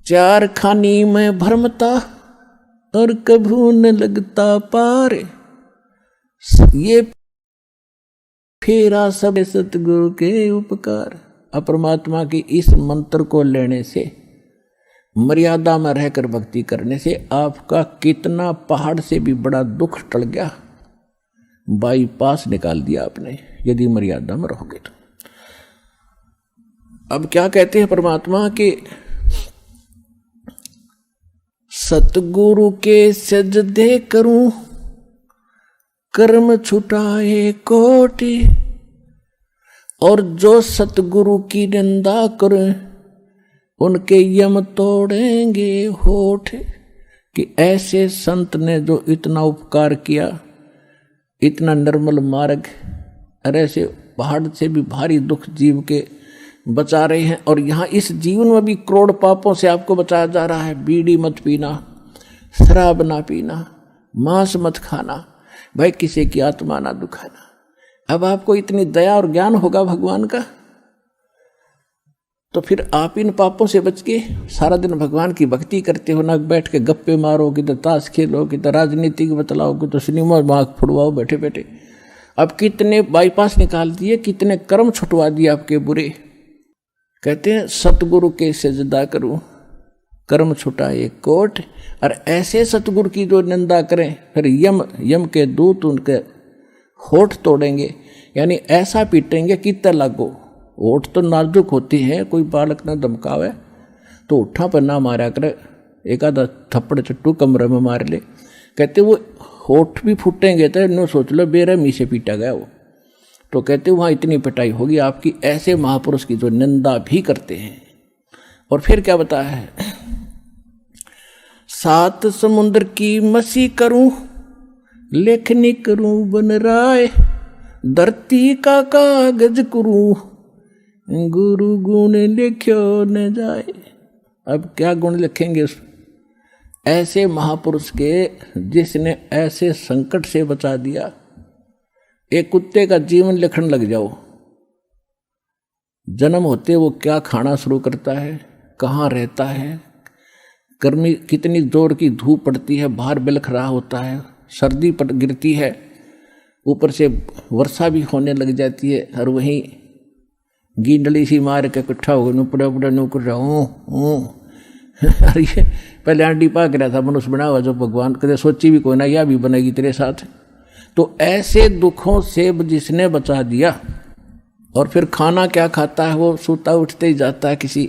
चार खानी में भरमता और कभू न लगता पार, ये फेरा सब सतगुरु के उपकार। अपरमात्मा की इस मंत्र को लेने से, मर्यादा में रहकर भक्ति करने से आपका कितना पहाड़ से भी बड़ा दुख टल गया, बाईपास निकाल दिया आपने, यदि मर्यादा में रहोगे तो। अब क्या कहते हैं परमात्मा के, सतगुरु के सजदे करूं कर्म छुटाए कोटि, और जो सतगुरु की निंदा करे उनके यम तोड़ेंगे होठ। कि ऐसे संत ने जो इतना उपकार किया, इतना निर्मल मार्ग, और ऐसे पहाड़ से भी भारी दुख जीव के बचा रहे हैं, और यहाँ इस जीवन में भी करोड़ पापों से आपको बचाया जा रहा है। बीड़ी मत पीना, शराब ना पीना, मांस मत खाना, भाई किसी की आत्मा ना दुखाना। अब आपको इतनी दया और ज्ञान होगा भगवान का, तो फिर आप इन पापों से बच के सारा दिन भगवान की भक्ति करते हो, ना बैठ के गप्पे मारो, किधर ताश खेलो, किधर राजनीतिक बतलाओ, किधर सिनेमा मार्ग फुड़वाओ बैठे बैठे। अब कितने बाईपास निकाल दिए, कितने कर्म छुटवा दिए आपके बुरे। कहते हैं सतगुरु के सजदा करूं कर्म छुटाए कोट, और ऐसे सतगुरु की जो निंदा करें फिर यम के दूत उनके होठ तोड़ेंगे, यानी ऐसा पीटेंगे कि लागो। होठ तो नाजुक होती है, कोई बालक ना धमकावे तो उठा पर ना मारा करे, एक आधा थप्पड़ चट्टू कमरे में मार ले। कहते वो होठ भी फूटेंगे तो नो सोच लो बेरहमी से पीटा गया वो। तो कहते वहाँ इतनी पिटाई होगी आपकी, ऐसे महापुरुष की जो निंदा भी करते हैं। और फिर क्या बताया है, सात समुद्र की मसी करूं लेखनी करूं बन राय, धरती का कागज करूं गुरु गुण लिख्यो न जाए। अब क्या गुण लिखेंगे उस ऐसे महापुरुष के जिसने ऐसे संकट से बचा दिया। एक कुत्ते का जीवन लिखने लग जाओ, जन्म होते वो क्या खाना शुरू करता है, कहाँ रहता है, गर्मी कितनी जोर की धूप पड़ती है, बाहर बिलख रहा होता है, सर्दी पड़ गिरती है, ऊपर से वर्षा भी होने लग जाती है, और वहीं गींडली सी मार के इकट्ठा हो गए पड़ा पड़ा नू कर रहा हूँ। अरे ये पहले आंटी पाक रहा था, मनुष्य बना हुआ जो भगवान कदे सोची भी कोई ना, यह भी बनेगी तेरे साथ। तो ऐसे दुखों से जिसने बचा दिया, और फिर खाना क्या खाता है, वो सोता उठते ही जाता है किसी,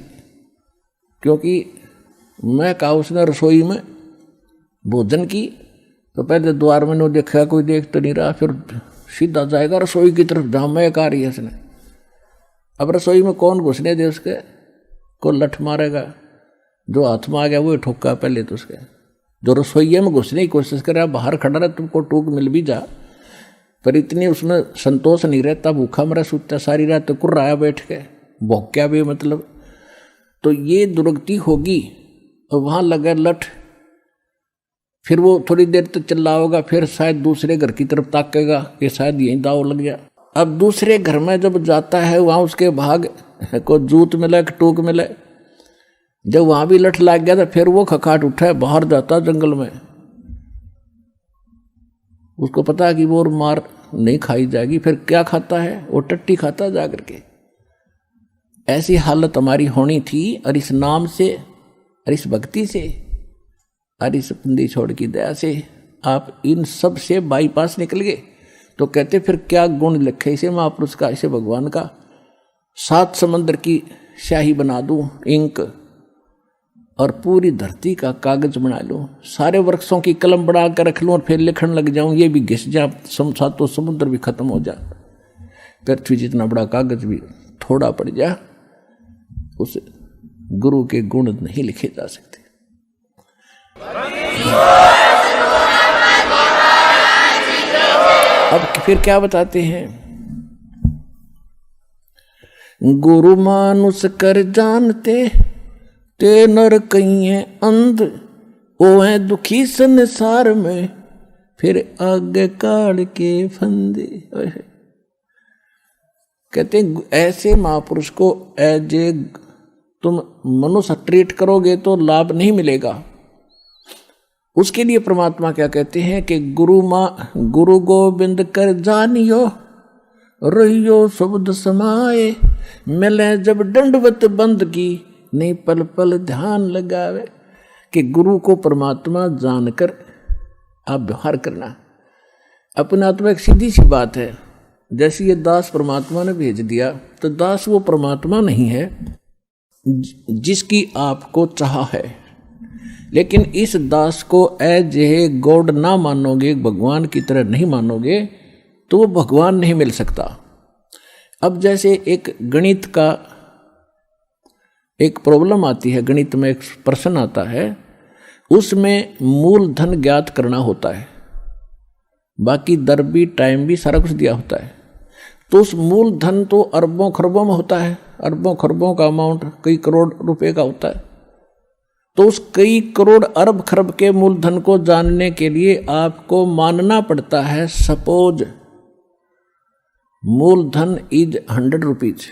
क्योंकि मैं कहा उसने रसोई में भोजन की तो पहले द्वार में नहीं देखा, कोई देख तो नहीं रहा, फिर सीधा जाएगा रसोई की तरफ जहाँ मैं आ रही है उसने। अब रसोई में कौन घुसने दे उसके, को लठ मारेगा, जो हाथ में आ गया वो ठोका पहले तो उसके। जो रसोई में घुसने की कोशिश कर रहा है, बाहर खड़ा रहा, तुमको टूक मिल भी जा, पर इतनी उसमें संतोष नहीं रहता, भूखा मरा सूता सारी रात तो कुर्रा आया बैठ के, भोग क्या भी मतलब। तो ये दुर्गति होगी, और वहाँ लगा लठ, फिर वो थोड़ी देर तक चिल्ला होगा, फिर शायद दूसरे घर की तरफ ताकेगा कि शायद यहीं दाव लग गया। अब दूसरे घर में जब जाता है, वहाँ उसके भाग को जूत मिले कि टूक मिले, जब वहाँ भी लठ लग गया तो फिर वो खखाट उठा है, बाहर जाता जंगल में। उसको पता है कि वो मार नहीं खाई जाएगी, फिर क्या खाता है, वो टट्टी खाता जा करके। ऐसी हालत हमारी होनी थी, और इस नाम से और इस भक्ति से और इस बंदी छोड़ की दया से आप इन सब से बाईपास निकल गए। तो कहते फिर क्या गुण लिखे इसे महापुरुष का, इसे भगवान का। सात समंदर की स्याही बना दूं इंक, और पूरी धरती का कागज बना लूं, सारे वृक्षों की कलम बना कर रख लूं, और फिर लिखने लग जाऊं, ये भी घिस जा, सातों समुद्र भी खत्म हो जा, पृथ्वी जितना बड़ा कागज भी थोड़ा पड़ जा, उस गुरु के गुण नहीं लिखे जा सकते। अब फिर क्या बताते हैं, गुरु मानुष कर जानते ते नर कहिए अंध, ओ है दुखी संसार में फिर आगे काढ़ के फंदे। कहते ऐसे महापुरुष को एज ए तुम मनुष्य ट्रीट करोगे तो लाभ नहीं मिलेगा। उसके लिए परमात्मा क्या कहते हैं कि गुरु गोविंद कर जानियो, रहियो शब्द समाए, मिले जब दंडवत बंद की, नहीं पल पल ध्यान लगावे। कि गुरु को परमात्मा जानकर आप व्यवहार करना। अपने आत्मा एक सीधी सी बात है, जैसे ये दास परमात्मा ने भेज दिया, तो दास वो परमात्मा नहीं है जिसकी आपको चाह है। लेकिन इस दास को एज ए गॉड ना मानोगे, भगवान की तरह नहीं मानोगे, तो वो भगवान नहीं मिल सकता। अब जैसे एक गणित का एक प्रॉब्लम आती है, गणित में एक प्रश्न आता है, उसमें मूलधन ज्ञात करना होता है, बाकी दर भी टाइम भी सारा कुछ दिया होता है। तो उस मूलधन तो अरबों खरबों में होता है, अरबों खरबों का अमाउंट कई करोड़ रुपए का होता है। तो उस कई करोड़ अरब खरब के मूलधन को जानने के लिए आपको मानना पड़ता है सपोज मूलधन इज 100 रुपीज।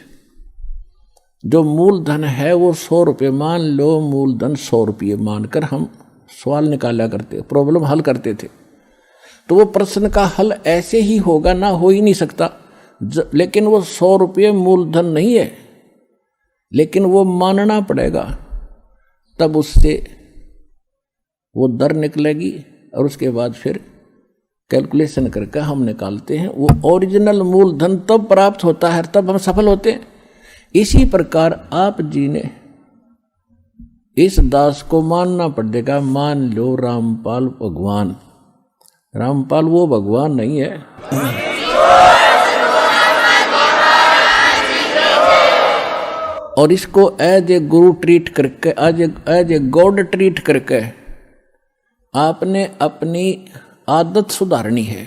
जो मूलधन है वो 100 रुपये, मान लो मूलधन 100 रुपये मानकर हम सवाल निकाला करते, प्रॉब्लम हल करते थे। तो वो प्रश्न का हल ऐसे ही होगा, ना हो ही नहीं सकता। लेकिन वो 100 रुपये मूलधन नहीं है, लेकिन वो मानना पड़ेगा, तब उससे वो दर निकलेगी और उसके बाद फिर कैलकुलेशन करके हम निकालते हैं। वो ओरिजिनल मूलधन तब प्राप्त होता है, तब हम सफल होते हैं। इसी प्रकार आप जी ने इस दास को मानना पड़ेगा। मान लो रामपाल भगवान, रामपाल वो भगवान नहीं है, और इसको एज ए गुरु ट्रीट करके, एज ए गॉड ट्रीट करके आपने अपनी आदत सुधारनी है।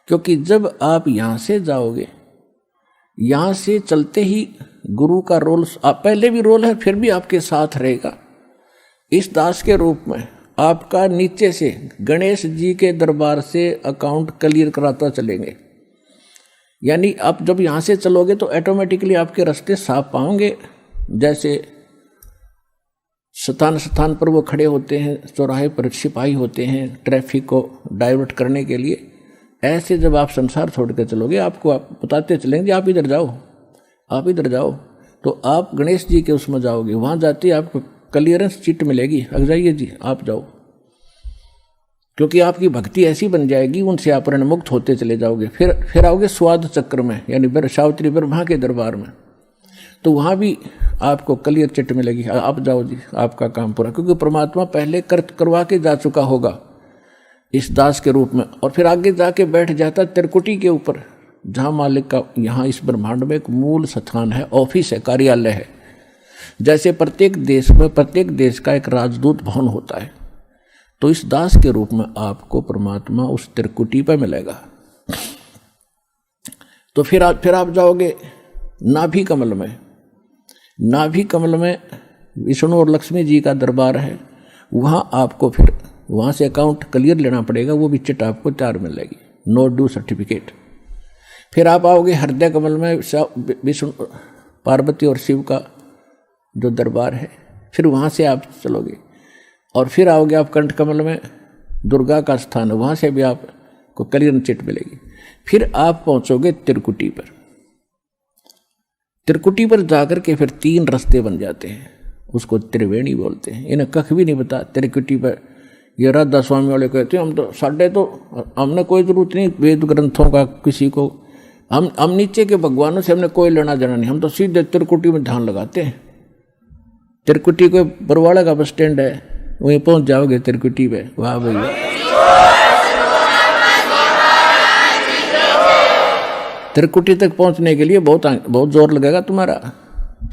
क्योंकि जब आप यहाँ से जाओगे, यहाँ से चलते ही गुरु का रोल, पहले भी रोल है, फिर भी आपके साथ रहेगा। इस दास के रूप में आपका नीचे से गणेश जी के दरबार से अकाउंट क्लियर कराता चलेंगे। यानी आप जब यहाँ से चलोगे तो ऑटोमेटिकली आपके रास्ते साफ पाओगे। जैसे स्थान पर वो खड़े होते हैं, चौराहे पर सिपाही होते हैं ट्रैफिक को डाइवर्ट करने के लिए, ऐसे जब आप संसार छोड़ कर चलोगे आपको आप बताते चलेंगे आप इधर जाओ, आप इधर जाओ, तो आप गणेश जी के उसमें जाओगे। वहाँ जाते ही आपको क्लियरेंस चिट मिलेगी, अग जाइए जी आप जाओ। क्योंकि आपकी भक्ति ऐसी बन जाएगी, उनसे आप ऋणमुक्त होते चले जाओगे। फिर आओगे स्वाद चक्र में, यानी सावित्री ब्रह्मा के दरबार में, तो वहाँ भी आपको क्लियर चिट मिलेगी, आप जाओ जी आपका काम पूरा। क्योंकि परमात्मा पहले करवा के जा चुका होगा इस दास के रूप में, और फिर आगे जाके बैठ जाता त्रिकुटी के ऊपर, जहाँ मालिक का यहाँ इस ब्रह्मांड में एक मूल स्थान है, ऑफिस है, कार्यालय है। जैसे प्रत्येक देश में प्रत्येक देश का एक राजदूत भवन होता है, तो इस दास के रूप में आपको परमात्मा उस त्रिकुटी पर मिलेगा। तो फिर आप जाओगे नाभि कमल में। नाभि कमल में विष्णु और लक्ष्मी जी का दरबार है। वहाँ आपको फिर वहाँ से अकाउंट क्लियर लेना पड़ेगा, वो भी चिट आपको तैयार मिलेगी, नो ड्यू सर्टिफिकेट। फिर आप आओगे हृदय कमल में, विष्णु पार्वती और शिव का जो दरबार है, फिर वहाँ से आप चलोगे। और फिर आओगे आप कंठ कमल में, दुर्गा का स्थान, वहाँ से भी आपको क्लियर चिट मिलेगी। फिर आप पहुँचोगे त्रिकुटी पर। त्रिकुटी पर जाकर के फिर 3 रास्ते बन जाते हैं, उसको त्रिवेणी बोलते हैं। इन्हें कख भी नहीं पता त्रिकुटी पर। ये राधा स्वामी वाले कहते हैं हमने कोई जरूरत नहीं वेद ग्रंथों का, किसी को हम नीचे के भगवानों से हमने कोई लेना देना नहीं, हम तो सीधे त्रिकुटी में ध्यान लगाते हैं। त्रिकुटी को बरवाड़ा का बस स्टैंड है, वहीं पहुंच जाओगे त्रिकुटी पे। वाह भैया, त्रिकुटी तक पहुंचने के लिए बहुत जोर लगेगा तुम्हारा।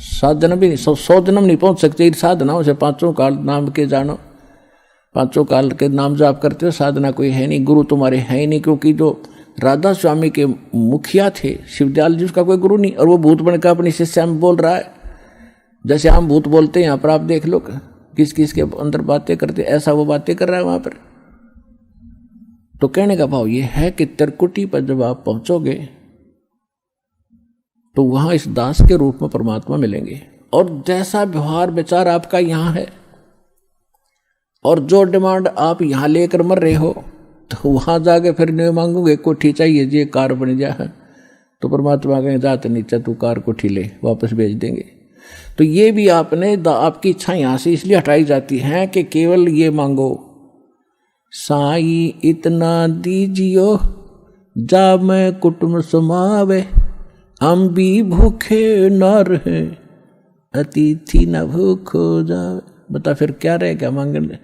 7 जन्म भी नहीं, 100 जन्म नहीं पहुंच सकते। साधनाओं से 5 काल नाम के जानो, 5 काल के नाम जाप करते हो, साधना कोई है नहीं, गुरु तुम्हारे है ही नहीं। क्योंकि जो राधा स्वामी के मुखिया थे शिवदयाल जी, उसका कोई गुरु नहीं, और वो भूत बनकर अपनी शिष्या में बोल रहा है। जैसे हम भूत बोलते हैं यहाँ पर, आप देख लो किस किस के अंदर बातें करते, ऐसा वो बातें कर रहा है वहाँ पर। तो कहने का भाव ये है कि त्रिकुटी पर जब आप पहुँचोगे तो वहाँ इस दास के रूप में परमात्मा मिलेंगे। और जैसा व्यवहार विचार आपका यहाँ है और जो डिमांड आप यहाँ लेकर मर रहे हो, तो वहाँ जाके फिर नहीं मांगोगे कोठी चाहिए जी, कार बन जाए, तो परमात्मा कहें जाते नीचे तू कार कोठी ले, वापस भेज देंगे। तो ये भी आपकी इच्छा यहाँ से इसलिए हटाई जाती है कि केवल ये मांगो, साई इतना दीजियो जा मैं कुटुंब समावे, हम भी भूखे न रहे अतिथि न भूखो जावे। बता फिर क्या रहेगा मांगने।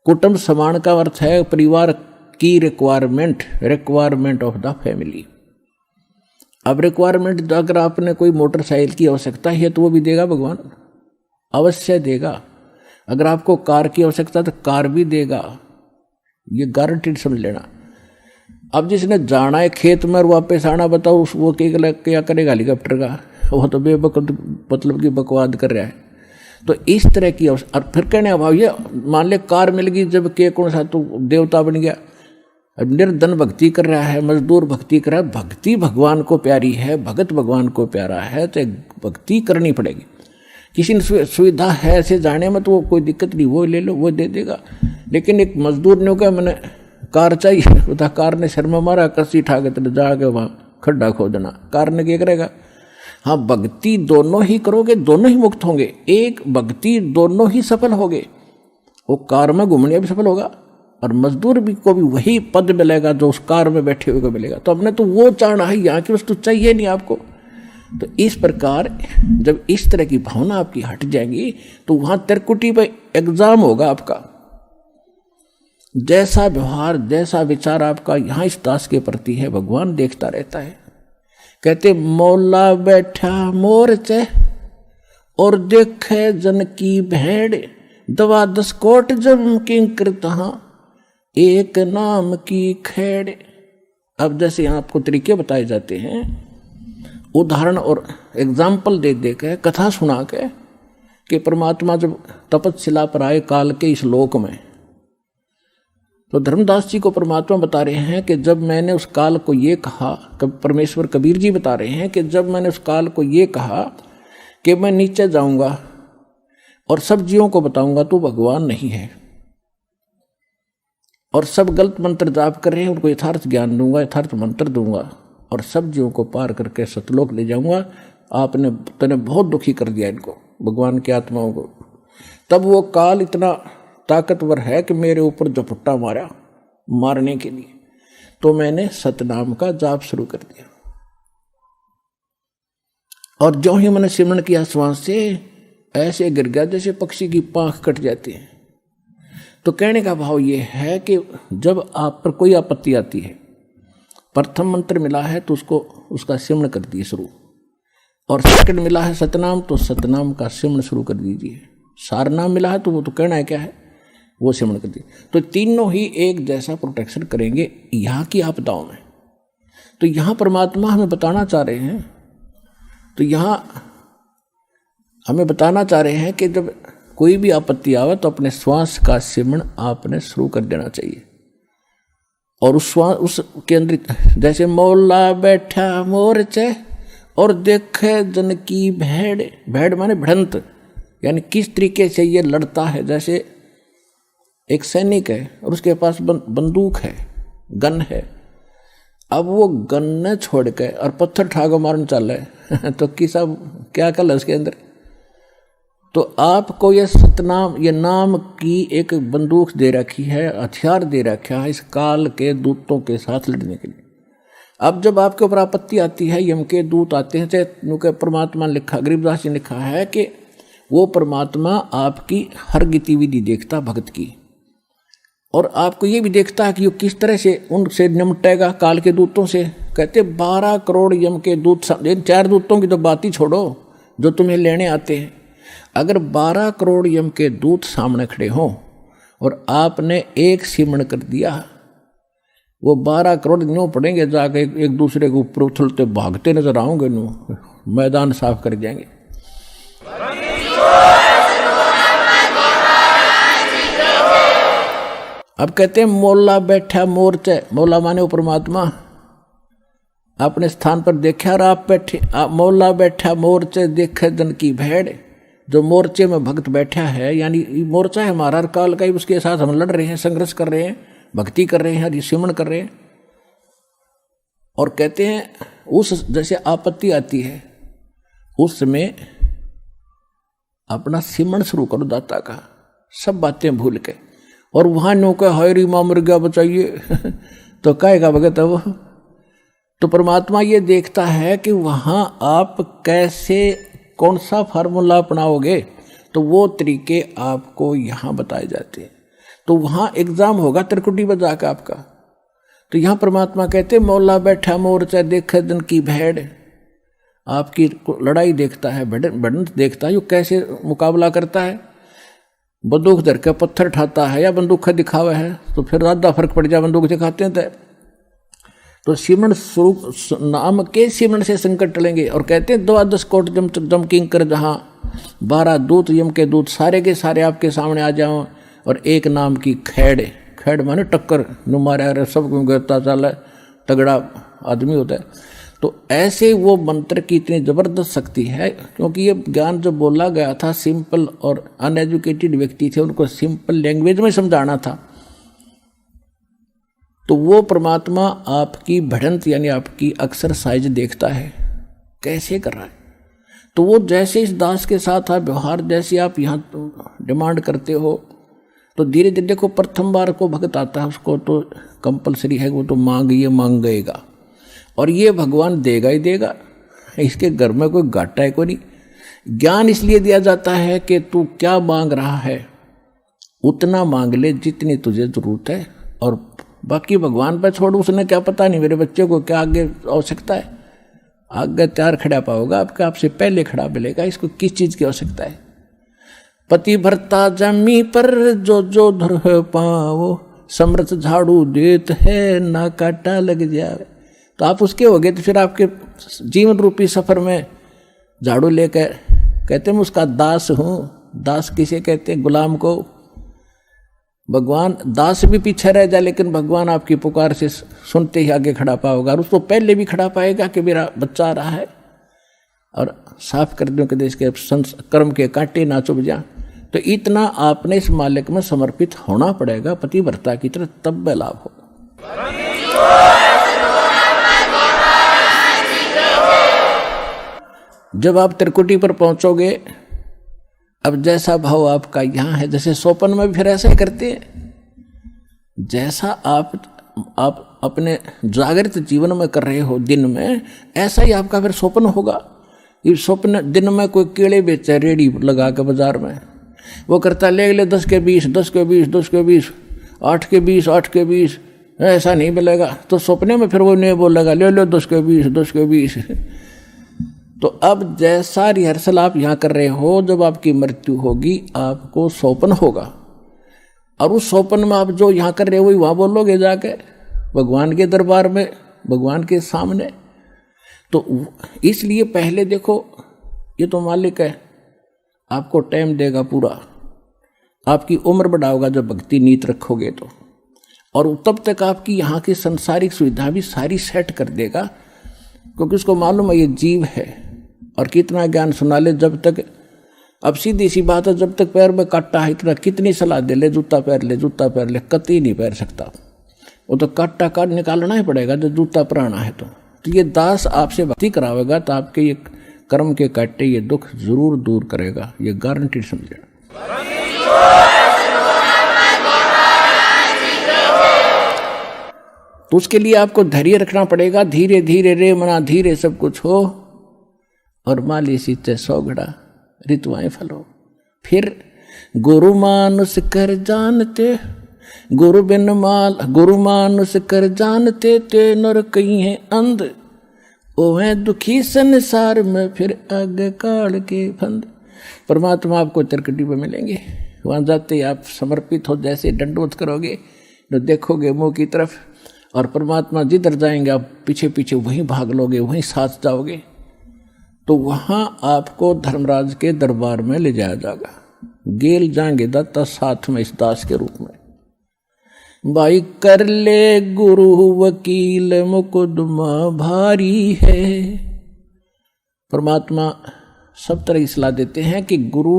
कुटुंब समान का अर्थ है परिवार की रिक्वायरमेंट ऑफ द फैमिली। अब रिक्वायरमेंट अगर आपने कोई मोटरसाइकिल की आवश्यकता है तो वो भी देगा भगवान, अवश्य देगा। अगर आपको कार की आवश्यकता तो कार भी देगा, ये गारंटीड समझ लेना। अब जिसने जाना है खेत में और वापस आना, बताओ वो क्या करेगा हेलीकॉप्टर का, वो तो मतलब की बकवाद कर रहा है। तो इस तरह की और फिर कहने अभाव ये मान ले कार मिल गई जब के कौन सा तो देवता बन गया, निर्धन भक्ति कर रहा है, मजदूर भक्ति कर रहा है। भक्ति भगवान को प्यारी है, भगत भगवान को प्यारा है, तो भक्ति करनी पड़ेगी। किसी ने सुविधा है ऐसे जाने में तो वो कोई दिक्कत नहीं, वो ले लो, वो दे देगा। लेकिन एक मजदूर ने कहा मैंने कार चाहिए, बता कार ने शर्मा मारा, कसी उठा के तेरे जाके वहाँ खड्डा खोदना, कार ने क्या करेगा। हाँ, भक्ति दोनों ही करोगे दोनों ही मुक्त होंगे, एक भक्ति दोनों ही सफल होगे। वो कार में घूमने भी सफल होगा और मजदूर भी को भी वही पद मिलेगा जो उस कार में बैठे हुए को मिलेगा। तो हमने तो वो चाहना है, यहाँ की वस्तु चाहिए नहीं आपको। तो इस प्रकार जब इस तरह की भावना आपकी हट जाएगी तो वहाँ त्रिकुटी पे एग्जाम होगा आपका। जैसा व्यवहार जैसा विचार आपका यहाँ इस दास के प्रति है, भगवान देखता रहता है। कहते मौला बैठा मोरचे और देखे जन की भेड़, दवा 10 कोट जम किंकर तहाँ एक नाम की खेड़। अब जैसे यहाँ आपको तरीके बताए जाते हैं, उदाहरण और एग्जाम्पल दे दे के कथा सुना के कि परमात्मा जब तपस्या पर आए काल के इस लोक में, तो धर्मदास जी को परमात्मा बता रहे हैं कि जब मैंने उस काल को ये कहा, परमेश्वर कबीर जी बता रहे हैं कि जब मैंने उस काल को ये कहा कि मैं नीचे जाऊंगा और सब जीवों को बताऊंगा तो भगवान नहीं है, और सब गलत मंत्र जाप कर रहे हैं, उनको यथार्थ ज्ञान दूंगा, यथार्थ मंत्र दूंगा और सब जीवों को पार करके सतलोक ले जाऊंगा। तूने बहुत दुखी कर दिया इनको, भगवान की आत्माओं को। तब वो काल इतना ताकतवर है कि मेरे ऊपर झपट्टा मारा मारने के लिए, तो मैंने सतनाम का जाप शुरू कर दिया। और जो ही मैंने सिमरण किया श्वास से, ऐसे गिर गया जैसे पक्षी की पांख कट जाती है। तो कहने का भाव ये है कि जब आप पर कोई आपत्ति आती है, प्रथम मंत्र मिला है तो उसका सिमरण कर दिए शुरू, और सेकंड मिला है सतनाम तो सतनाम का सिमरण शुरू कर दीजिए। सारनाम मिला है तो वो तो कहना है क्या है, वो सिमरण कर दिए। तो तीनों ही एक जैसा प्रोटेक्शन करेंगे यहाँ की आपदाओं में। तो यहाँ परमात्मा हमें बताना चाह रहे हैं, तो यहाँ हमें बताना चाह रहे हैं कि जब कोई भी आपत्ति आवे तो अपने श्वास का सिमरण आपने शुरू कर देना चाहिए। और उस श्वास उसके अंदर जैसे मौला बैठा मोरचे और देखे जन की भेड़, भेड़ माने भिड़ंत, यानी किस तरीके से ये लड़ता है। जैसे एक सैनिक है और उसके पास बंदूक है, गन है, अब वो गन न छोड़ के और पत्थर ठाको मारने चल रहे तो किसा क्या कल उसके अंदर। तो आपको ये सतनाम, ये नाम की एक बंदूक दे रखी है, हथियार दे रखा है इस काल के दूतों के साथ लड़ने के लिए। अब जब आपके ऊपर आपत्ति आती है, यम के दूत आते हैं, चाहे परमात्मा ने लिखा, गरीबदास जी ने लिखा है कि वो परमात्मा आपकी हर गतिविधि देखता भक्त की, और आपको ये भी देखता है कि वो किस तरह से उनसे निपटेगा काल के दूतों से। कहते 12 करोड़ यम के दूत, 4 दूतों की तो बात ही छोड़ो जो तुम्हें लेने आते हैं। अगर 12 करोड़ यम के दूत सामने खड़े हों और आपने एक सिमरण कर दिया, वो 12 करोड़ न्यों पड़ेंगे, जाके एक दूसरे के ऊपर उछलते भागते नजर आओगे, न्यों मैदान साफ कर जाएंगे। अब कहते हैं मौला बैठा मोरचे, मौला माने वो परमात्मा अपने स्थान पर देखा और आप बैठे। मौला बैठा मोरचे देखे जन की भेड़, जो मोर्चे में भक्त बैठा है, यानी मोर्चा है हमारा हर काल का ही, उसके साथ हम लड़ रहे हैं, संघर्ष कर रहे हैं, भक्ति कर रहे हैं, हरि सिमरण कर रहे हैं। और कहते हैं उस जैसे आपत्ति आती है उस समय अपना सिमरण शुरू करो दाता का, सब बातें भूल के। और वहां नो का हरी माँ मर गया बचाइए तो कहेगा भगत है वो। तो परमात्मा ये देखता है कि वहां आप कैसे कौन सा फार्मूला अपनाओगे, तो वो तरीके आपको यहाँ बताए जाते हैं। तो वहाँ एग्जाम होगा त्रिकुटी बजा के आपका। तो यहाँ परमात्मा कहते मौला बैठा मोर्चा देखे दिन की भेड़, आपकी लड़ाई देखता है, बढ़त देखता है, यो कैसे मुकाबला करता है। बंदूक धर के पत्थर ठाता है या बंदूक दिखावा है, तो फिर ज्यादा फर्क पड़ जाए, बंदूक दिखाते हैं तो सिमरण स्वरूप नाम के सिमरण से संकट टलेंगे। और कहते हैं 12 कोट जम किंकर जहाँ 12 दूत यम के दूत सारे के सारे आपके सामने आ जाओ, और एक नाम की खैड़ माने टक्कर नु मारा सब गिरता चल तगड़ा आदमी होता है। तो ऐसे वो मंत्र की इतनी जबरदस्त शक्ति है, क्योंकि ये ज्ञान जो बोला गया था सिंपल और अनएजुकेटेड व्यक्ति थे, उनको सिंपल लैंग्वेज में समझाना था। तो वो परमात्मा आपकी बढ़ंत यानी आपकी एक्सरसाइज देखता है कैसे कर रहा है। तो वो जैसे इस दास के साथ आप व्यवहार जैसे आप यहाँ डिमांड करते हो, तो धीरे धीरे देखो प्रथम बार को भक्त आता है उसको तो कंपलसरी है, वो तो मांग गएगा, और ये भगवान देगा ही देगा, इसके घर में कोई घाटा है कोई नहीं। ज्ञान इसलिए दिया जाता है कि तू क्या मांग रहा है उतना मांग ले जितनी तुझे जरूरत है, और बाकी भगवान पर छोड़, उसने क्या पता नहीं मेरे बच्चे को क्या आगे आवश्यकता है। आगे तैयार खड़ा पाओगा आपका, आपसे पहले खड़ा मिलेगा, इसको किस चीज की आवश्यकता है। पति भरता जमी पर जो धर पाओ, समर्थ झाड़ू देत है ना काटा लग जाए। तो आप उसके हो गए, तो फिर आपके जीवन रूपी सफर में झाड़ू लेकर कहते हैं मैं उसका दास हूं। दास किसे कहते हैं? गुलाम को। भगवान दास भी पीछे रह जाए, लेकिन भगवान आपकी पुकार से सुनते ही आगे खड़ा पाओगा, और उसको पहले भी खड़ा पाएगा कि मेरा बच्चा आ रहा है, और साफ कर दूं कि देश के कर्म के कांटे ना चुभ जा। तो इतना आपने इस मालिक में समर्पित होना पड़ेगा पतिव्रता की तरह, तब वह लाभ हो। जब आप त्रिकुटी पर पहुंचोगे, अब जैसा भाव आपका यहाँ है, जैसे सोपन में भी फिर ऐसा ही करते हैं, जैसा आप अपने जागृत जीवन में कर रहे हो दिन में, ऐसा ही आपका फिर सोपन होगा। ये स्वप्न दिन में कोई केले बेचे रेडी लगा के बाजार में, वो करता ले 10 के 20, 10 के 20, 10 के 20, 8 के 20, 8 के 20, ऐसा नहीं मिलेगा। तो सपने में फिर वो नहीं बोलेगा ले लो 10 के 20, 10 के 20। तो अब जैसा रिहर्सल आप यहाँ कर रहे हो, जब आपकी मृत्यु होगी आपको सौपन होगा, और उस सौपन में आप जो यहाँ कर रहे हो वहाँ बोलोगे जाके भगवान के दरबार में, भगवान के सामने। तो इसलिए पहले देखो, ये तो मालिक है, आपको टाइम देगा पूरा, आपकी उम्र बढ़ाओगा जब भक्ति नीत रखोगे तो, और तब तक आपकी यहाँ की संसारिक सुविधा भी सारी सेट कर देगा, क्योंकि उसको मालूम है ये जीव है। और कितना ज्ञान सुना ले जब तक, अब सीधी सी बात है, जब तक पैर में काटा है इतना कितनी सलाह दे ले जूता पहन ले, कतई नहीं पहन सकता। वो तो काटा काट निकालना ही पड़ेगा जब जूता पहना है। तो ये दास आपसे भक्ति करावेगा तो आपके ये कर्म के काटे ये दुख जरूर दूर करेगा, ये गारंटी समझे। तो उसके लिए आपको धैर्य रखना पड़ेगा। धीरे धीरे रे मना धीरे सब कुछ हो, और माली सीते 100 घड़ा ऋतुआएं फलो। फिर गुरु मानुष कर जानते, गुरु बिन माल, गुरु मानुष कर जानते ते नर कहीं है अंध, ओहे दुखी संसार में फिर आगे काल के फंद। परमात्मा आपको त्रिकुटी पे मिलेंगे, वहां जाते ही आप समर्पित हो, जैसे दंडोत करोगे तो देखोगे मुंह की तरफ, और परमात्मा जिधर जाएंगे आप पीछे पीछे वहीं भाग लोगे, वहीं साथ जाओगे। तो वहां आपको धर्मराज के दरबार में ले जाया जाएगा, गेल जाएंगे दत्ता साथ में इस दास के रूप में। भाई कर ले गुरु वकील मुकदमा भारी है। परमात्मा सब तरह की सलाह देते हैं कि गुरु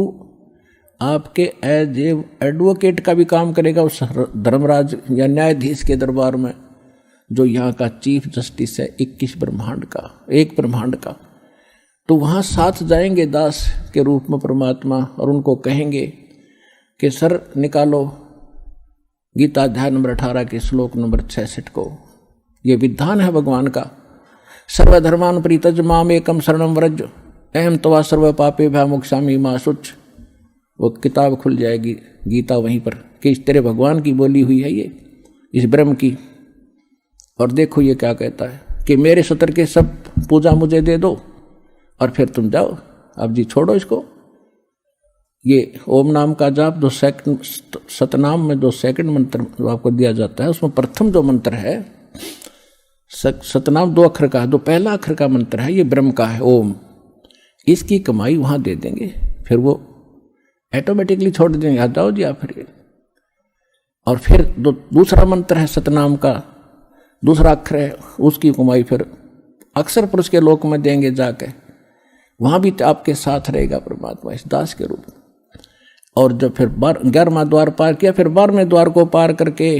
आपके एज ए एडवोकेट का भी काम करेगा उस धर्मराज या न्यायाधीश के दरबार में, जो यहाँ का चीफ जस्टिस है 21 ब्रह्मांड का, एक ब्रह्मांड का। तो वहाँ साथ जाएंगे दास के रूप में परमात्मा और उनको कहेंगे कि सर निकालो गीता अध्याय नंबर 18 के श्लोक नंबर 66 को। ये विधान है भगवान का, सर्वधर्मान परित्यज माम एकम शरणम व्रज अहम तवा सर्व पापे भय मोक्षामि मा शुच। वो किताब खुल जाएगी गीता वहीं पर कि इस तेरे भगवान की बोली हुई है ये, इस ब्रह्म की। और देखो ये क्या कहता है कि मेरे सतर के सब पूजा मुझे दे दो और फिर तुम जाओ, अब जी छोड़ो इसको। ये ओम नाम का जाप 2 सेकंड, सतनाम में 2 सेकंड मंत्र जो आपको दिया जाता है, उसमें प्रथम जो मंत्र है सतनाम 2 अक्षर का, जो पहला अक्षर का मंत्र है ये ब्रह्म का है ओम। इसकी कमाई वहाँ दे देंगे, फिर वो ऑटोमेटिकली छोड़ देंगे, आ जाओ जी आप फिर। और फिर दूसरा मंत्र है सतनाम का, दूसरा अक्षर है, उसकी कमाई फिर अक्षर पुरुष के लोक में देंगे जाके, वहाँ भी आपके साथ रहेगा परमात्मा इस दास के रूप में। और जब फिर 11वां द्वार पार किया, फिर 12वें द्वार को पार करके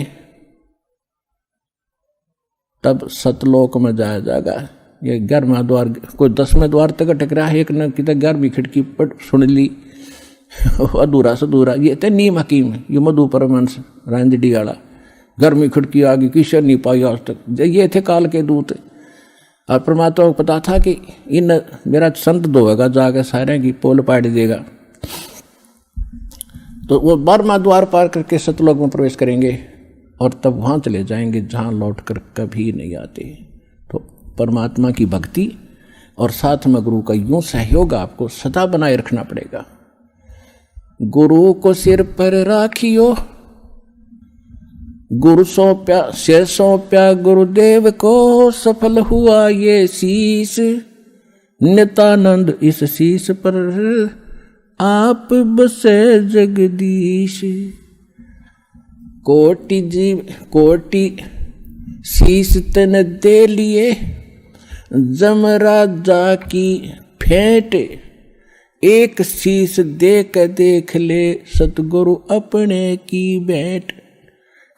तब सतलोक में जाया जाएगा। ये 11वां द्वार, कोई 10वें द्वार तक अटक रहा है, एक ने कितने 11वीं खिड़की पर सुन ली अधूरा से अधूरा। ये थे नीम हकीम, ये मधु परमहंस रांजडी वाला, 11वीं खिड़की आ गई, किसी नहीं पाई आज तक। ये थे काल के दूत। और परमात्मा को पता था कि इन मेरा संत धोएगा जाके, सारे की पोल पाड़ देगा। तो वो 12वां द्वार पार करके सतलोक में प्रवेश करेंगे और तब वहाँ चले जाएंगे जहाँ लौट कर कभी नहीं आते। तो परमात्मा की भक्ति और साथ में गुरु का यूं सहयोग आपको सदा बनाए रखना पड़ेगा। गुरु को सिर पर राखियो, गुरु सौंप्या सिर सौंप्या गुरुदेव को, सफल हुआ ये शीश नित्यानंद, इस शीश पर आप बसे जगदीश। कोटि जीव कोटि शीश तन दे लिए, जमराजा की फेंट एक शीश दे के देख ले, सतगुरु अपने की भेंट।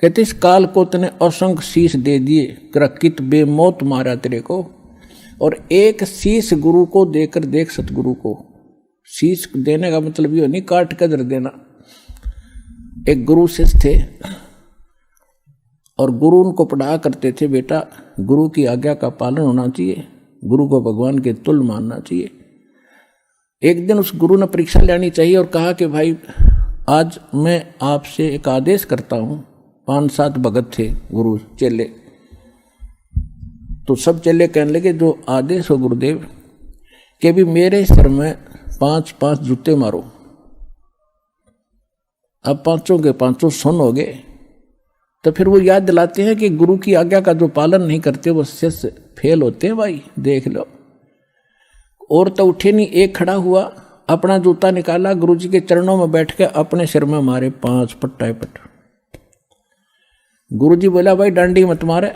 कहते इस काल को तने असंख्य शीश दे दिए, कित बेमौत मारा तेरे को, और एक शीश गुरु को देकर देख सतगुरु को। शीश देने का मतलब ये नहीं काट कर दर देना। एक गुरु शिष्य थे और गुरु उनको पढ़ा करते थे, बेटा गुरु की आज्ञा का पालन होना चाहिए, गुरु को भगवान के तुल्य मानना चाहिए। एक दिन उस गुरु ने परीक्षा लेनी चाहिए और कहा कि भाई आज मैं आपसे एक आदेश करता हूँ। 5-7 भगत थे गुरु चेले, तो सब चेले कहने लगे जो आदेश हो गुरुदेव, कि भी मेरे सिर में 5-5 जूते मारो। अब 5 के 5 सुन हो गए। तो फिर वो याद दिलाते हैं कि गुरु की आज्ञा का जो पालन नहीं करते वो शिष्य फेल होते हैं भाई, देख लो। और तो उठे नहीं, एक खड़ा हुआ, अपना जूता निकाला, गुरुजी के चरणों में बैठ के अपने सिर में मारे 5 पट्टा पट। गुरुजी बोला भाई डांडी मत मारे,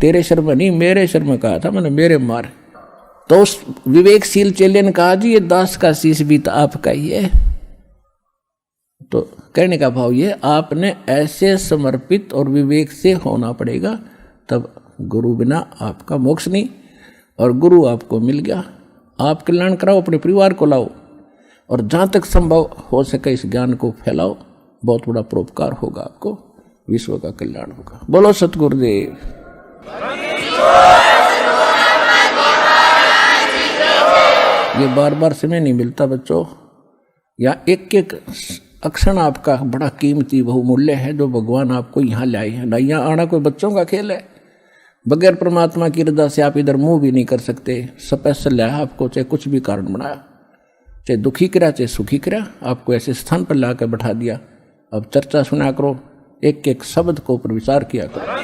तेरे सिर में नहीं मेरे सिर में कहा था मैंने, मेरे मार। तो उस विवेकशील चेले ने कहा जी ये दास का शीश भी तो आपका ही है। तो कहने का भाव ये, आपने ऐसे समर्पित और विवेक से होना पड़ेगा, तब गुरु बिना आपका मोक्ष नहीं। और गुरु आपको मिल गया, आप कल्याण कराओ, अपने परिवार को लाओ और जहाँ तक संभव हो सके इस ज्ञान को फैलाओ, बहुत बड़ा परोपकार होगा आपको, विश्व का कल्याण होगा। बोलो सतगुरुदेव। ये बार बार समय नहीं मिलता बच्चों, या एक एक अक्षण आपका बड़ा कीमती बहुमूल्य है जो भगवान आपको यहाँ लाए हैं। ना यहाँ आना कोई बच्चों का खेल है, बगैर परमात्मा की रजा से आप इधर मुंह भी नहीं कर सकते। स्पेशल लाया आपको, चाहे कुछ भी कारण बनाया, चाहे दुखी करा चाहे सुखी करा, आपको ऐसे स्थान पर ला कर बैठा दिया। अब चर्चा सुना करो, एक एक शब्द को ऊपर विचार किया करो।